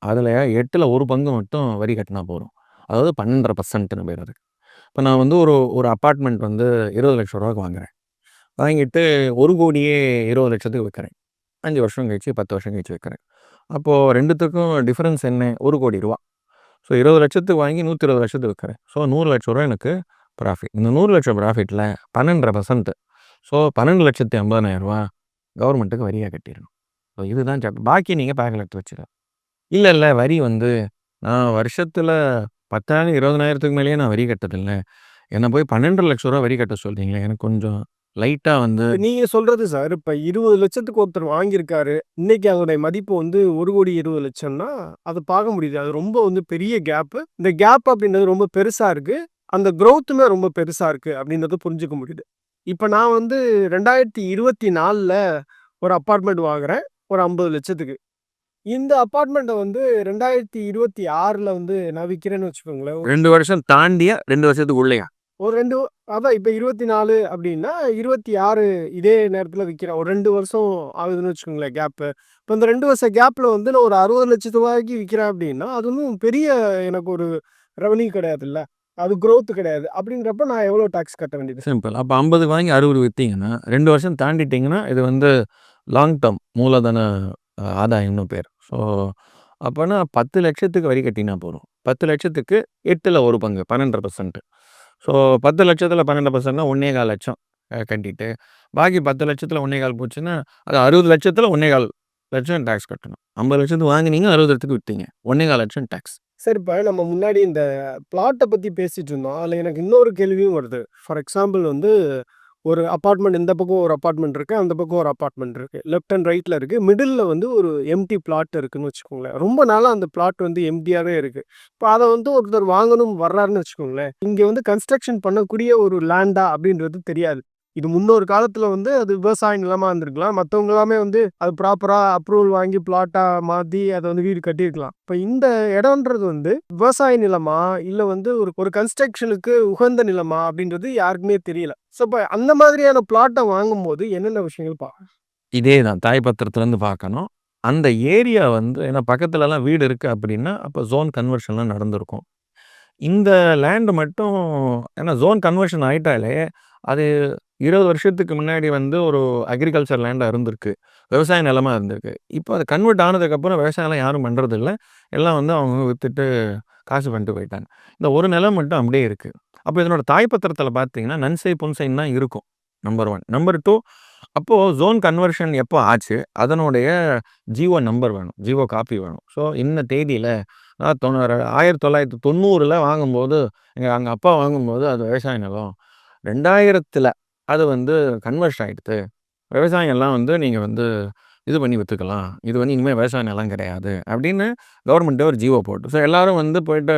அதில 8ல் 1 பங்கு மட்டும் வரி கட்டினா போதும். அதாவது 12.5%ன்னு பேர் அதுக்கு. இப்போ நான் வந்து ஒரு ஒரு அபார்ட்மெண்ட் வந்து ரூ. 20,00,000க்கு வாங்குறேன். வாங்கிட்டு 1,20,00,000க்கு விற்கிறேன். 5 வருஷம் கழிச்சு, 10 வருஷம் கழிச்சு விற்கிறேன். அப்போ 2த்துக்கும் டிஃபரன்ஸ் என்ன? ரூ. 1,00,000. ஸோ 20,00,000க்கு வாங்கி 120,00,000க்கு விற்கிறேன். ஸோ ரூ. 100,00,000 எனக்கு ப்ராஃபிட். இந்த 100,00,000 ப்ராஃபிட்ல 12.5% ஸோ ரூ. 12,50,000 கவர்மெண்ட்டுக்கு வரியா கட்டிறணும். ஸோ இதுதான் சட்டம். பாக்கி நீங்க பேங்க்ல எடுத்து வச்சுக்கலாம். இல்ல வரி வந்து நான் வருஷத்துல 10,000 20,000க்கு மேலேயே நான் வரி கட்டதில்ல. என்ன போய் ரூ. 12,00,000 வரி கட்ட சொல்றீங்களே! எனக்கு கொஞ்சம் லைட்டா வந்து இப்ப நீங்க சொல்றது சார், இப்ப 20,00,000க்கு ஒருத்தர் வாங்கியிருக்காரு. இன்னைக்கு அதோடைய மதிப்பு வந்து 1,20,00,000ன்னா, அத பார்க்க முடியுது. அது ரொம்ப வந்து பெரிய கேப்பு. இந்த கேப் அப்படின்றது ரொம்ப பெருசா இருக்கு. அந்த குரோத்துமே ரொம்ப பெருசா இருக்கு அப்படின்றத புரிஞ்சுக்க முடியுது. இப்ப நான் வந்து 2024ல ஒரு அபார்ட்மெண்ட் வாங்குறேன். ஒரு 50,00,000க்கு. இந்த அபார்ட்மெண்ட்ட வந்து 2026ல வந்து நான் விக்கிறேன்னு வச்சுக்கோங்களேன். 2 வருஷம் தாண்டியா? 2 வருஷத்துக்கு உள்ளேயா? ஒரு 2 அதான் இப்ப 24 அப்டின்னா, 26 இதே நேரத்துல விக்கிறேன். ஒரு 2 வருஷம் ஆகுதுன்னு வச்சுக்கோங்களேன் கேப்பு. இப்ப இந்த 2 வருஷ கேப்ல வந்து நான் ஒரு ரூ. 60,00,000க்கு விக்கிறேன் அப்டின்னா, அது ஒண்ணும் பெரிய எனக்கு ஒரு ரெவென்யூ கிடையாதுல்ல. அது குரோத் கிடையாது. அப்டின்றப்ப நான் எவ்வளோ டாக்ஸ் கட்ட வேண்டியது? சிம்பிள். அப்ப 50 வாங்கி 60 வித்தீங்கன்னா, 2 வருஷம் தாண்டிட்டீங்கன்னா, இது வந்து லாங் டெர்ம் மூலதன ஆதாயம்னு பேர். ஸோ அப்பன்னா 10,00,000க்கு வரி கட்டினா போதும். 10,00,000க்கு 8ல் 1 பங்கு 12%. ஸோ 10,00,000ல 12%னா 1,400,000 கட்டிட்டு, பாக்கி 10,00,000ல 1,400,000 போச்சுன்னா, அது 60,00,000ல 1,400,000 டாக்ஸ் கட்டணும். 50,00,000க்கு வாங்குனீங்க, 60,00,000க்கு வித்தீங்க. 1,400,000 டாக்ஸ். சரி, இப்ப நம்ம முன்னாடி இந்த பிளாட்ட பத்தி பேசிட்டு இருந்தோம். அதுல எனக்கு இன்னொரு கேள்வியும் வருது. ஃபார் எக்ஸாம்பிள் வந்து ஒரு அபார்ட்மெண்ட் இந்த பக்கம் ஒரு அபார்ட்மெண்ட் இருக்கு. அந்த பக்கம் ஒரு அபார்ட்மெண்ட் இருக்கு. லெஃப்ட் அண்ட் ரைட்ல இருக்கு. மிடில்ல வந்து ஒரு எம்ப்டி பிளாட் இருக்குன்னு வச்சுக்கோங்களேன். ரொம்ப நாளா அந்த பிளாட் வந்து எம்ப்டியாவே இருக்கு. இப்ப அத வந்து ஒருத்தர் வாங்கணும் வர்றாருன்னு வச்சுக்கோங்களேன். இங்க வந்து கன்ஸ்ட்ரக்ஷன் பண்ணக்கூடிய ஒரு லேண்டா அப்படின்றது தெரியாது. இது முன்னொரு காலத்துல வந்து அது விவசாய நிலமா இருந்திருக்கலாம். மத்தவங்க எல்லாமே வந்து அது ப்ராப்பரா அப்ரூவல் வாங்கி பிளாட்டா மாத்தி அத வந்து வீடு கட்டியிருக்கலாம். இப்ப இந்த இடம்ன்றது வந்து விவசாய நிலமா? இல்ல வந்து ஒரு ஒரு கன்ஸ்ட்ரக்ஷனுக்கு உகந்த நிலமா? அப்படின்றது யாருக்குமே தெரியல. ஸோ, இப்ப அந்த மாதிரியான பிளாட்ட வாங்கும்போது என்னென்ன விஷயங்கள் பார்க்கணும்? இதே தான் தாய் பத்திரத்துலேருந்து பார்க்கணும். அந்த ஏரியா வந்து ஏன்னா பக்கத்துலலாம் வீடு இருக்கு அப்படின்னா, அப்ப ஜோன் கன்வர்ஷன்லாம் நடந்திருக்கும். இந்த லேண்ட் மட்டும் ஏன்னா ஜோன் கன்வர்ஷன் ஆயிட்டாலே, அது 20 வருஷத்துக்கு முன்னாடி வந்து ஒரு அக்ரிகல்ச்சர் லேண்டா இருந்திருக்கு. விவசாய நிலமா இருந்திருக்கு. இப்போ அது கன்வெர்ட் ஆனதுக்கப்புறம் விவசாயம்லாம் யாரும் பண்றதில்ல. எல்லாம் வந்து அவங்க வித்துட்டு காசு பண்ணிட்டு போயிட்டாங்க. இந்த ஒரு நிலம் மட்டும் அப்படியே இருக்கு. அப்ப இதனோட தாய் பத்திரத்தில பார்த்தீங்கன்னா, நன்சை, புன்சைன்னு தான் இருக்கும். நம்பர் 1. நம்பர் 2 அப்போ ஜோன் கன்வர்ஷன் எப்போ ஆச்சு? அதனுடைய ஜிஓ நம்பர் வேணும். ஜிஓ காப்பி வேணும். ஸோ இந்த தேதியில 1990ல வாங்கும்போது, எங்க அப்பா வாங்கும்போது அது விவசாய நிலம். 2000த்துல அது வந்து கன்வர்ஷன் ஆயிடுத்து. விவசாயம் எல்லாம் வந்து நீங்க வந்து இது பண்ணி வித்துக்கலாம். இது வந்து இனிமே விவசாய நிலம் கிடையாது. அப்படின்னு கவர்மெண்ட்டே ஒரு ஜிஓ போட்டு. ஸோ எல்லாரும் வந்து போயிட்டு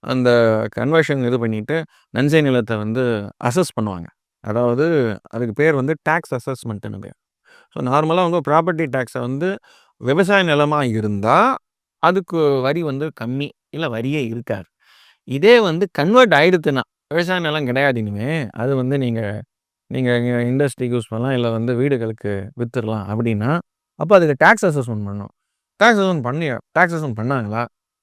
அந்த கன்வர்ஷன் இது பண்ணிட்டு நன்சை நிலத்தை வந்து அசஸ் பண்ணுவாங்க. அதாவது அதுக்கு பேர் வந்து டாக்ஸ் அசஸ்மெண்ட்டுன்னு பேர். ஸோ நார்மலாக வந்து ப்ராப்பர்ட்டி டேக்ஸை வந்து விவசாய நிலமாக இருந்தால் அதுக்கு வரி வந்து கம்மி, இல்லை வரியே இருக்காது. இதே வந்து கன்வெர்ட் ஆயிடுத்துன்னா விவசாய நிலம் கிடையாது இனிமே, அது வந்து நீங்கள் நீங்கள் இண்டஸ்ட்ரிக்கு யூஸ் பண்ணலாம், இல்லை வந்து வீடுகளுக்கு விற்றுடலாம் அப்படின்னா, அப்போ அதுக்கு டேக்ஸ் அசஸ்மெண்ட் பண்ணணும். டேக்ஸ் அசஸ்மெண்ட் பண்ணாங்களா?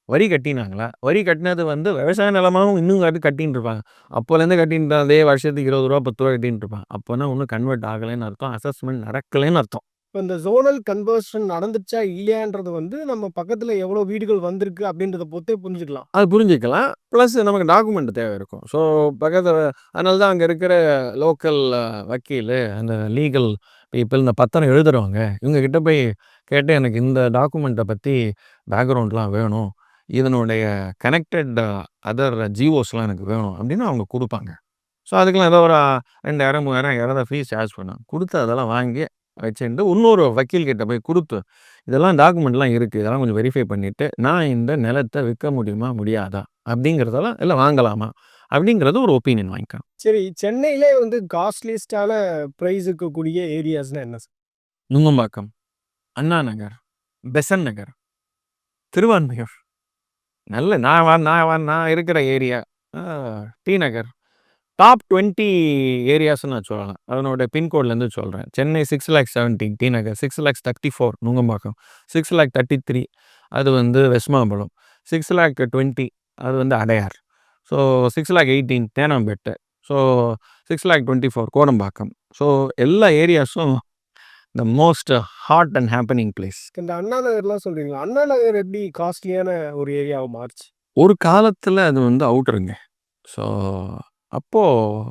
வரி கட்டினாங்களா? வரி கட்டினது வந்து விவசாய நிலமாகவும் இன்னும் கட்டின்னு இருப்பாங்க. அப்போலேருந்து கட்டின்னு அதே வருஷத்துக்கு ரூ. 20 10 கட்டின்னு இருப்பாங்க. அப்போனா ஒன்றும் கன்வெர்ட் ஆகலைன்னு அர்த்தம், அசஸ்மெண்ட் நடக்கலைன்னு அர்த்தம். இப்போ இந்த ஜோனல் கன்வர்ஷன் நடந்துச்சா இல்லையான்றது வந்து நம்ம பக்கத்துல எவ்வளோ வீடுகள் வந்திருக்கு அப்படின்றத பொறுத்தே புரிஞ்சுக்கலாம். அது புரிஞ்சுக்கலாம். ப்ளஸ் நமக்கு டாக்குமெண்ட் தேவை இருக்கும். ஸோ பக்கத்தில் அதனால தான் அங்கே இருக்கிற லோக்கல் வக்கீல், அந்த லீகல் பீப்புள், இந்த பத்திரம் எழுதுறவங்க, இவங்க கிட்ட போய் கேட்டு எனக்கு இந்த டாக்குமெண்ட்டை பற்றி பேக்ரவுண்ட்லாம் வேணும், இதனுடைய கனெக்டட் அதர் ஜிஓஸ்லாம் எனக்கு வேணும் அப்படின்னு அவங்க கொடுப்பாங்க. ஸோ அதுக்கெலாம் ஏதோ ஒரு 2000 3000 யாராவது ஃபீஸ் சார்ஜ் பண்ணாங்க. கொடுத்து அதெல்லாம் வாங்கி வச்சுட்டு இன்னொரு வக்கீல்கிட்ட போய் கொடுத்து, இதெல்லாம் டாக்குமெண்ட்லாம் இருக்குது, இதெல்லாம் கொஞ்சம் வெரிஃபை பண்ணிவிட்டு நான் இந்த நிலத்தை விற்க முடியுமா முடியாதா அப்படிங்கிறதெல்லாம், இல்லை வாங்கலாமா அப்படிங்கிறது ஒரு ஒப்பீனியன் வாங்கிக்கலாம். சரி, சென்னையிலே வந்து காஸ்ட்லியஸ்டான ப்ரைஸ் இருக்கக்கூடிய ஏரியாஸ்னா என்ன சார்? நுங்கம்பாக்கம், அண்ணா நகர், பெசன் நகர், திருவான்மையூர், நல்ல நான் இருக்கிற ஏரியா டி நகர், டாப் 20 ஏரியாஸ்ன்னு நான் சொல்லலாம். அதனோட பின்கோட்லேருந்து சொல்கிறேன். சென்னை 6,17,000 டி நகர், 6,34,000 நுங்கம்பாக்கம், 6,33,000 அது வந்து வெஸ்மாம்பலம், 6,20,000 அது வந்து Adyar, so 6,18,000 Teynampet, so 6,24,000 Kodambakkam. So எல்லா ஏரியாஸும் the most hot and happening place. இந்த அண்ணா நகர்லாம் சொல்றீங்களா? அண்ணா நகர் எப்படி காஸ்ட்லியான ஒரு ஏரியாவை மாறுச்சு? ஒரு காலத்தில் அது வந்து அவுட்டருங்க. ஸோ அப்போது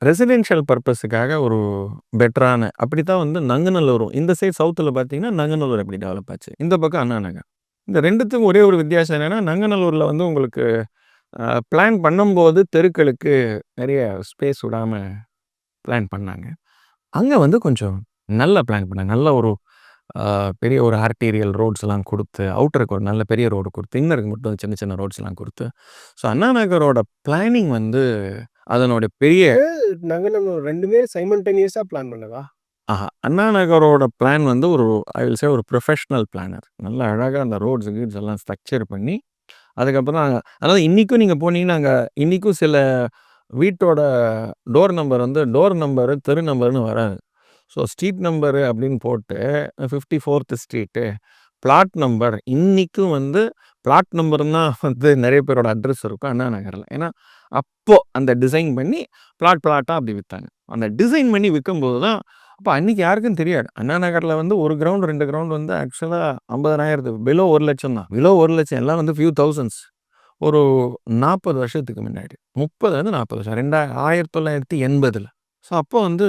ரெசிடென்ஷியல் பர்பஸுக்காக ஒரு பெட்டரான அப்படி தான் வந்து நங்கநல்லூரும், இந்த சைட் சவுத்தில் பார்த்தீங்கன்னா நங்கநல்லூர் எப்படி டெவலப் ஆச்சு, இந்த பக்கம் அண்ணா நகர். இந்த ரெண்டுத்துக்கும் ஒரே ஒரு வித்தியாசம் என்னென்னா, நங்கநல்லூரில் வந்து உங்களுக்கு பிளான் பண்ணும்போது தெருக்களுக்கு நிறைய ஸ்பேஸ் விடாமல் பிளான் பண்ணாங்க. அங்கே வந்து கொஞ்சம் நல்லா பிளான் பண்ணாங்க. நல்ல ஒரு பெரிய ஒரு ஆர்டீரியல் ரோட்ஸ்லாம் கொடுத்து, அவுட்டருக்கு ஒரு நல்ல பெரிய ரோடு கொடுத்து, இன்னருக்கு மட்டும் சின்ன சின்ன ரோட்ஸ்லாம் கொடுத்து, ஸோ அண்ணா நகரோட பிளானிங் வந்து அதனோட பெரிய நங்கநல்லூர் ரெண்டுமே சைமல்டேனியஸா பிளான் பண்ணதா? அண்ணா நகரோட பிளான் வந்து ஒரு ஐ வில் சே ஒரு ப்ரொஃபஷ்னல் பிளானர். நல்ல அழகாக அந்த ரோட்ஸ் கீட்ஸ் எல்லாம் ஸ்ட்ரக்சர் பண்ணி, அதுக்கப்புறம் அதாவது இன்றைக்கும் நீங்கள் போனீங்கன்னா அங்கே இன்றைக்கும் சில வீட்டோட டோர் நம்பர் வந்து டோர் நம்பரு தெரு நம்பர்னு வராது. ஸோ ஸ்ட்ரீட் நம்பரு அப்படின்னு போட்டு 54th ஸ்ட்ரீட்டு பிளாட் நம்பர், இன்றைக்கும் வந்து பிளாட் நம்பர்னா வந்து நிறைய பேரோட அட்ரஸ் இருக்கும் அண்ணா நகரில். ஏன்னா அப்போது அந்த டிசைன் பண்ணி பிளாட்டாக அப்படி விற்றாங்க. அந்த டிசைன் பண்ணி விற்கும்போது தான் அப்போ அன்றைக்கி யாருக்கும் தெரியாது. அண்ணா நகரில் வந்து ஒரு கிரவுண்ட் 2 கிரவுண்ட் வந்து ஆக்சுவலாக 50,000 பிலோ 1,00,000 தான். பிலோ 1,00,000 எல்லாம் வந்து ஃபியூ தௌசண்ட்ஸ். ஒரு 40 வருஷத்துக்கு முன்னாடி, 30 வருஷம் 1980. ஸோ அப்போ வந்து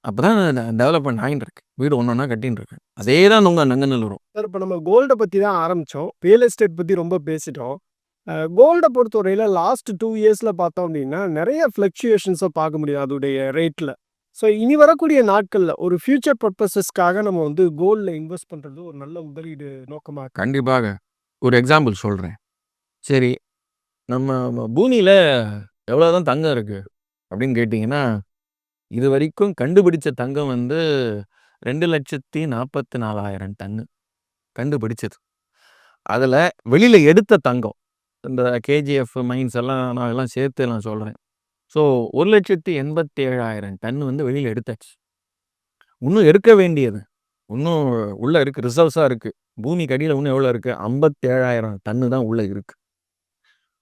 அப்போ தான் டெவலப்மெண்ட் ஆகிட்டு இருக்கு. வீடு ஒன்று ஒன்றா கட்டின்னு இருக்கு. அதே தான் நங்கநல்லூரும். சார், இப்போ நம்ம கோல்டை பற்றி தான் ஆரம்பித்தோம், ரியல் எஸ்டேட் பற்றி ரொம்ப பேசிட்டோம். கோல்டை பொறுத்தவரையில் லாஸ்ட் 2 இயர்ஸில் பார்த்தோம் அப்படின்னா நிறைய ஃப்ளக்சுவேஷன்ஸை பார்க்க முடியும் அதோடைய ரேட்டில். ஸோ இனி வரக்கூடிய நாட்களில் ஒரு ஃபியூச்சர் பர்பஸஸ்க்காக நம்ம வந்து கோல்டில் இன்வெஸ்ட் பண்ணுறது ஒரு நல்ல முதலீடு நோக்கமாக. கண்டிப்பாக. ஒரு எக்ஸாம்பிள் சொல்கிறேன். சரி, நம்ம பூமியில் எவ்வளோ தான் தங்கம் இருக்குது அப்படின்னு கேட்டிங்கன்னா, இது வரைக்கும் கண்டுபிடிச்ச தங்கம் வந்து 2,44,000 டன்னு கண்டுபிடிச்சது. அதில் வெளியில் எடுத்த தங்கம், இந்த கேஜிஎஃப் மைன்ஸ் எல்லாம் நான் எல்லாம் சேர்த்து நான் சொல்கிறேன். ஸோ 1,87,000 டன் வந்து வெளியில் எடுத்தாச்சு. இன்னும் எடுக்க வேண்டியது இன்னும் உள்ளே இருக்குது, ரிசர்வ்ஸாக இருக்குது. பூமிக்கு அடியில் இன்னும் எவ்வளோ இருக்குது? 57,000 டன்னு தான் உள்ளே இருக்குது.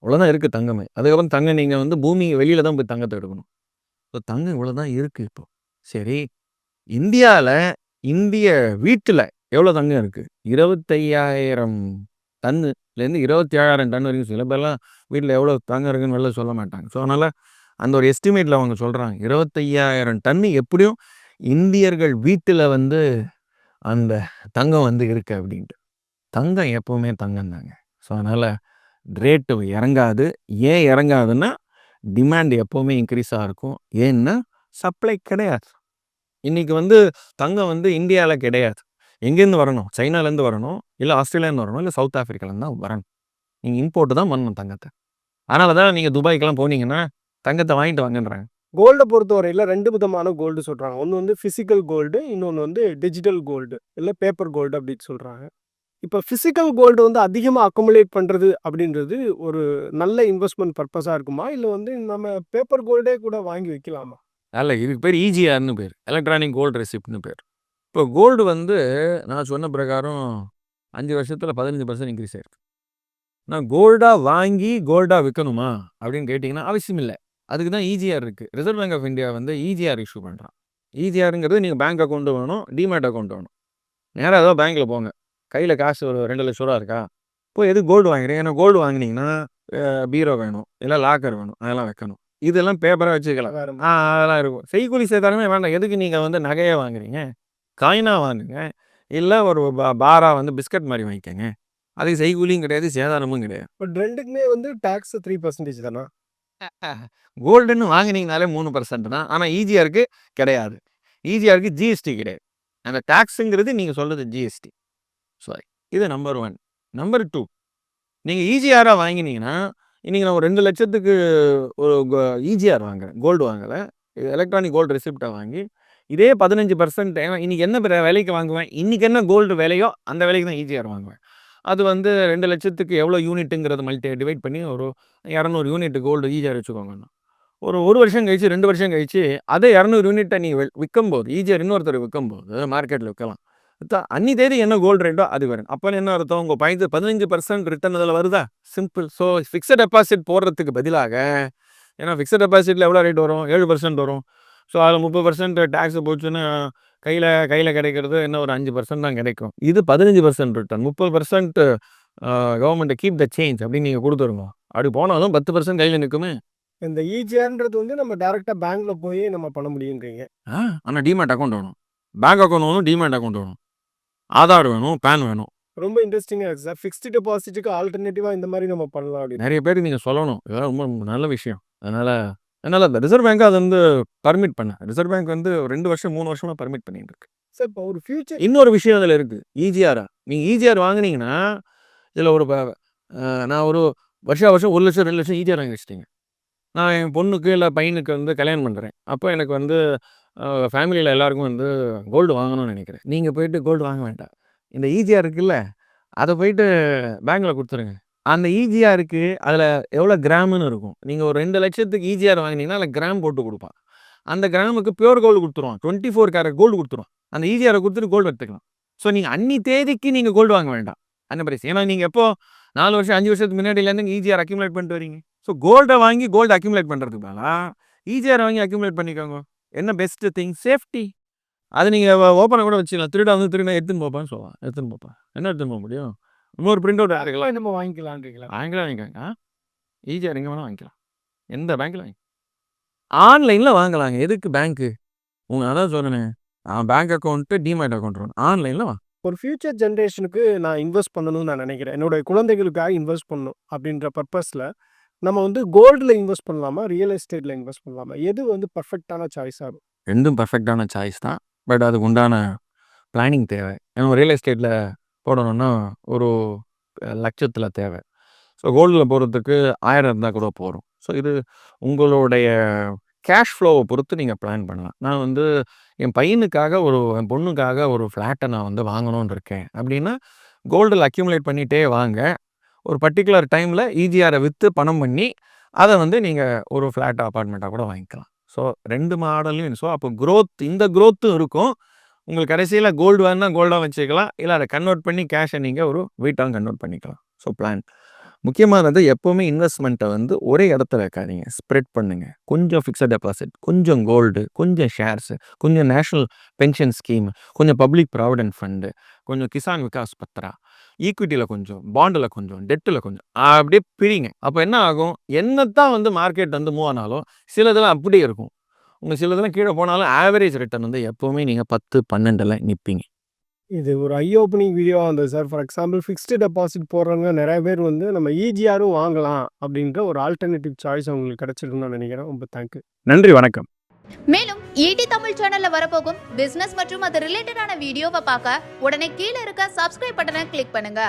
அவ்வளோதான் இருக்குது தங்கமே. அதுக்கப்புறம் தங்கம் நீங்கள் வந்து பூமி வெளியில் தான் போய் தங்கத்தை எடுக்கணும். ஸோ தங்கம் இவ்வளோ தான் இருக்குது இப்போ. சரி, இந்தியாவில் இந்திய வீட்டில் எவ்வளோ தங்கம் இருக்குது? 25,000 டன்னுலேருந்து 27,000 டன் வரைக்கும். சில பேர்லாம் வீட்டில் எவ்வளோ தங்கம் இருக்குன்னு வெளில சொல்ல மாட்டாங்க. ஸோ அதனால் அந்த ஒரு எஸ்டிமேட்டில் அவங்க சொல்கிறாங்க 25,000 டன்னு எப்படியும் இந்தியர்கள் வீட்டில் வந்து அந்த தங்கம் வந்து இருக்குது அப்படின்ட்டு. தங்கம் எப்போவுமே தங்கம் தாங்க. ஸோ அதனால் ரேட்டு இறங்காது. ஏன் இறங்காதுன்னா, டிமாண்ட் எப்போவுமே இன்க்ரீஸாக இருக்கும். ஏன்னா சப்ளை கிடையாது. இன்றைக்கி வந்து தங்கம் வந்து இந்தியாவில் கிடையாது. எங்கேருந்து வரணும்? சைனாலேருந்து வரணும், இல்லை ஆஸ்திரேலியாலேருந்து வரணும், இல்லை சவுத் ஆஃப்ரிக்காலேருந்து தான் வரணும். நீங்கள் இம்போர்ட் தான் பண்ணணும் தங்கத்தை. அதனால தான் நீங்கள் துபாய்க்கெல்லாம் போனீங்கன்னா தங்கத்தை வாங்கிட்டு வாங்கன்றாங்க. கோல்ட பொறுத்தவரையில 2 விதமான கோல்டு சொல்றாங்க. ஒண்ணு வந்து பிசிக்கல் கோல்டு, இன்னொன்னு வந்து டிஜிட்டல் கோல்டு, இல்ல பேப்பர் கோல்டு அப்படின்னு சொல்றாங்க. இப்ப பிசிக்கல் கோல்டு வந்து அதிகமா அக்குமுலேட் பண்றது அப்படின்றது ஒரு நல்ல இன்வெஸ்ட்மென்ட் பர்ப்பஸா இருக்குமா? இல்ல வந்து நம்ம பேப்பர் கோல்டே கூட வாங்கி வைக்கலாமா? அதில் இதுக்கு பேர் EGRன்னு பேர், எலக்ட்ரானிக் கோல்டு ரெசிப்ட்னு பேர். இப்போ கோல்டு வந்து நான் சொன்ன பிரகாரம் 5 வருஷத்தில் 15% இன்க்ரீஸ் ஆயிருக்கு. நான் கோல்டாக வாங்கி கோல்டாக விற்கணுமா அப்படின்னு கேட்டிங்கன்னா அவசியம் இல்லை. அதுக்கு தான் EGR இருக்குது. ரிசர்வ் பேங்க் ஆஃப் இந்தியா வந்து EGR இஷ்யூ பண்ணுறான். EGRங்கிறது நீங்கள் பேங்க் அக்கௌண்ட் வேணும், டிமேட் அக்கௌண்ட் வேணும். நேராக ஏதோ பேங்க்கில் போங்க, கையில் காசு ஒரு 2 லட்ச ரூபா இருக்கா, இப்போ எது கோல்டு வாங்குறீங்க? ஏன்னா கோல்டு வாங்கினீங்கன்னா பீரோ வேணும், இல்லை லாக்கர் வேணும், அதெல்லாம் வைக்கணும். இதெல்லாம் பேப்பராக வச்சுக்கலாம். அதெல்லாம் இருக்கும். செய்கூலி சேதாரமே வேண்டாம். எதுக்கு நீங்கள் வந்து நகையை வாங்குறீங்க? காயினாக வாங்குங்க, இல்லை ஒரு பாராக வந்து பிஸ்கட் மாதிரி வாங்கிக்கோங்க. அதுக்கு செய்கூலியும் கிடையாது, சேதாரமும் கிடையாது. பட் 2க்குமே வந்து டாக்ஸ் 3% தானா? கோல்டுன்னு வாங்கினீங்கனாலே 3% தான். ஆனால் EGRக்கு கிடையாது. EGRக்கு GST கிடையாது. அந்த டாக்ஸுங்கிறது நீங்கள் சொல்கிறது GST. சாரி, இது நம்பர் 1. நம்பர் 2, நீங்கள் EGRாக வாங்கினீங்கன்னா இன்றைக்கி நான் ஒரு 2 லட்சத்துக்கு ஒரு EGR வாங்குறேன், கோல்டு வாங்கலை, எலக்ட்ரானிக் கோல்டு ரெசிப்டை வாங்கி இதே 15%. ஏன்னா இன்றைக்கி என்ன விலைக்கு வாங்குவேன், இன்றைக்கி என்ன கோல்டு விலையோ அந்த விலைக்கு தான் EGR வாங்குவேன். அது வந்து 2 லட்சத்துக்கு எவ்வளோ யூனிட்டுங்கிறது டிவைட் பண்ணி ஒரு 200 யூனிட் கோல்டு EGR வச்சுக்கோங்கண்ணா. ஒரு வருஷம் கழிச்சு 2 வருஷம் கழிச்சு அதே 200 யூனிட்டை நீ விற்கும்போது, EGR இன்னொருத்தர் விற்கும்போது மார்க்கெட்டில் விற்கலாம். அன்னி தேதி என்ன கோல்டு ரேட்டோ அது வரும். அப்போ என்ன அர்த்தம், உங்கள் 15% ரிட்டர்ன் அதில் வருதா? சிம்பிள். ஸோ ஃபிக்ஸட் டெபாசிட் போடுறதுக்கு பதிலாக, ஏன்னா ஃபிக்ஸட் டெபாசிட்டில் எவ்வளோ ரேட் வரும், 7% வரும். ஸோ அதில் 30% டேக்ஸ் போச்சுன்னா கையில் கிடைக்கிறது என்ன ஒரு 5% தான் கிடைக்கும். இது 15% ரிட்டர்ன், 30% கவர்மெண்ட்டை கீப் த சேஞ்ச் அப்படின்னு நீங்கள் கொடுத்துருங்க. அப்படி போனாலும் 10% கையில் நிற்குமே. இந்த EGRன்றது வந்து நம்ம டைரக்டா பேங்க்ல போய் நம்ம பண்ண முடியுன்றீங்க. ஆனால் டிமேட் அக்கௌண்ட் வேணும், பேங்க் அக்கௌண்ட் வேணும், டிமேட் அக்கௌண்ட் வேணும், ஆதார் வேணும், பேன் வேணும். ரொம்ப இன்ட்ரெஸ்டிங்கா இருக்கு சார். ஃபிக்ஸ்டு டெபாசிட்டுக்கு ஆல்டர்னேட்டிவா இந்த மாதிரி நம்ம பண்ணலாம் அப்படின்னு. நிறைய பேருக்கு நீங்கள் சொல்லணும், இதெல்லாம் ரொம்ப நல்ல விஷயம். அதனால் இந்த ரிசர்வ் பேங்க் அதை வந்து பர்மிட் பண்ண, ரிசர்வ் பேங்க் வந்து 2 வருஷம் 3 வருஷமாக பர்மிட் பண்ணிட்டு இருக்கு. சார் இப்போ ஒரு ஃபியூச்சர் இன்னொரு விஷயம் அதில் இருக்குது. EGRா நீங்கள் EGR வாங்கினீங்கன்னா இதில் ஒரு நான் ஒரு வருஷம் 1 லட்சம் 2 லட்சம் EGR வாங்கி வச்சிட்டீங்க. நான் என் பொண்ணுக்கு இல்லை பையனுக்கு வந்து கல்யாணம் பண்ணுறேன். அப்போ எனக்கு வந்து ஃபேமிலியில் எல்லாருக்கும் வந்து கோல்டு வாங்கணும்னு நினைக்கிறேன். நீங்கள் போயிட்டு கோல்டு வாங்க வேண்டாம், இந்த EGR இருக்குல்ல அதை போயிட்டு பேங்க்கில் கொடுத்துருங்க. அந்த EGRக்கு அதில் எவ்வளோ கிராமுன்னு இருக்கும். நீங்கள் ஒரு 2 லட்சத்துக்கு EGR வாங்கினீங்கன்னா அதில் கிராம் போட்டு கொடுப்பான். அந்த கிராமுக்கு பியூர் கோல்டு கொடுத்துருவான், 24 கேரட் கோல்டு கொடுத்துருவான். அந்த EGRை கொடுத்துட்டு கோல்டு எடுத்துக்கலாம். ஸோ நீங்கள் அன்னி தேதிக்கு நீங்கள் கோல்டு வாங்க வேண்டாம் அந்த பிரைஸ். ஏன்னா நீங்கள் எப்போ 4 வருஷம் 5 வருஷத்துக்கு முன்னாடியிலேருந்து EGR அக்யூமுலேட் பண்ணிட்டு வரீங்க. ஸோ கோல்டை வாங்கி கோல்டு அக்யூமுலேட் பண்ணுறதுக்கு EGR வாங்கி அக்யூமுலேட் பண்ணிக்கோங்க. என்ன பெஸ்ட்டு திங், சேஃப்டி. அது நீங்கள் ஓப்பனை கூட வச்சுக்கலாம். திருடா வந்து திருடா எடுத்துன்னு போப்பான்னு சொல்லுவான், எடுத்துன்னு போப்பான். என்ன எடுத்துன்னு போக முடியும்? இன்னொரு பிரிண்ட் அவுட் ஆகிக்கலாம், நம்ம வாங்கிக்கலான்றீங்களா? வாங்கிக்கோங்க. EGR எங்கே வேணால் வாங்கிக்கலாம், எந்த பேங்க்கில் வாங்கி, ஆன்லைனில் வாங்கலாங்க. எதுக்கு பேங்க்கு? அதான் சொன்னேன், பேங்க் அக்கௌண்ட்டு டிமேட் அக்கௌண்ட் வேணும், ஆன்லைனில் வாங்க. ஒரு ஃபியூச்சர் ஜென்ரேஷனுக்கு நான் இன்வெஸ்ட் பண்ணணும்னு நான் நினைக்கிறேன். என்னோட குழந்தைகளுக்காக இன்வெஸ்ட் பண்ணணும் அப்படின்ற பர்பஸில் நம்ம வந்து கோல்டில் இன்வெஸ்ட் பண்ணலாமா, ரியல் எஸ்டேட்டில் இன்வெஸ்ட் பண்ணலாமா? எது வந்து பர்ஃபெக்டான சாய்ஸாக இருக்கும்? ரெண்டும் பர்ஃபெக்டான சாய்ஸ் தான். பட் அதுக்கு உண்டான பிளானிங் தேவை. ஏன்னா ரியல் எஸ்டேட்டில் போடணுன்னா ஒரு லட்சத்தில் தேவை. ஸோ கோல்டில் போகிறதுக்கு 1000 இருந்தால் கூட போகிறோம். ஸோ இது உங்களுடைய கேஷ் ஃப்ளோவை பொறுத்து நீங்கள் பிளான் பண்ணலாம். நான் வந்து என் பையனுக்காக என் பொண்ணுக்காக ஒரு ஃப்ளாட்டை நான் வந்து வாங்கணும்னு இருக்கேன் அப்படின்னா கோல்டில் அக்யூமுலேட் பண்ணிகிட்டே வாங்க. ஒரு பர்டிகுலர் டைமில் EGRை விற்று பணம் பண்ணி அதை வந்து நீங்கள் ஒரு ஃப்ளாட் அப்பார்ட்மெண்ட்டாக கூட வாங்கிக்கலாம். ஸோ 2 மாடல்லையும். ஸோ அப்போ இந்த க்ரோத்தும் இருக்கும். உங்களுக்கு கடைசியில் கோல்டு வேணுன்னா கோல்டாக வச்சுக்கலாம், இல்லை அதை கன்வெர்ட் பண்ணி கேஷை நீங்கள் ஒரு வீட்டாக கன்வெர்ட் பண்ணிக்கலாம். ஸோ பிளான் முக்கியமானது. எப்போவுமே இன்வெஸ்ட்மெண்ட்டை வந்து ஒரே இடத்துல வைக்காதீங்க, ஸ்ப்ரெட் பண்ணுங்கள். கொஞ்சம் ஃபிக்ஸட் டெபாசிட், கொஞ்சம் கோல்டு, கொஞ்சம் ஷேர்ஸு, கொஞ்சம் நேஷ்னல் பென்ஷன் ஸ்கீம், கொஞ்சம் பப்ளிக் ப்ராவிடென்ட் ஃபண்டு, கொஞ்சம் கிசான் விகாஸ் பத்ரா, ஈக்விட்டியில் கொஞ்சம், பாண்டில் கொஞ்சம், டெட்டில் கொஞ்சம், அப்படியே பிரிங்க. அப்போ என்ன ஆகும், என்னத்தான் வந்து மார்க்கெட் வந்து மூவ் ஆனாலும் சிலதெல்லாம் அப்படியே இருக்கும். சிலதெல்லாம் கீழே போனாலும் ஆவரேஜ் ரிட்டர்ன் வந்து எப்போவுமே நீங்கள் 10-12 நிற்பீங்க. இது ஒரு ஐ ஓப்பனிங் வீடியோவாக இருந்தது sir. For example fixed deposit போடுறவங்க நிறைய பேர் வந்து நம்ம EGRும் வாங்கலாம் அப்படின்ற ஒரு ஆல்டர்னேட்டிவ் சாய்ஸ் அவங்களுக்கு கிடைச்சிருக்குன்னு நான் நினைக்கிறேன். ரொம்ப தேங்க்யூ. நன்றி, வணக்கம். மேலும் ஈடி தமிழ் சேனல்ல வரப்போகும் பிசினஸ் மற்றும் அது ரிலேட்டடான வீடியோவை பார்க்க உடனே கீழே இருக்க சப்ஸ்கிரைப் பட்டனை கிளிக் பண்ணுங்க.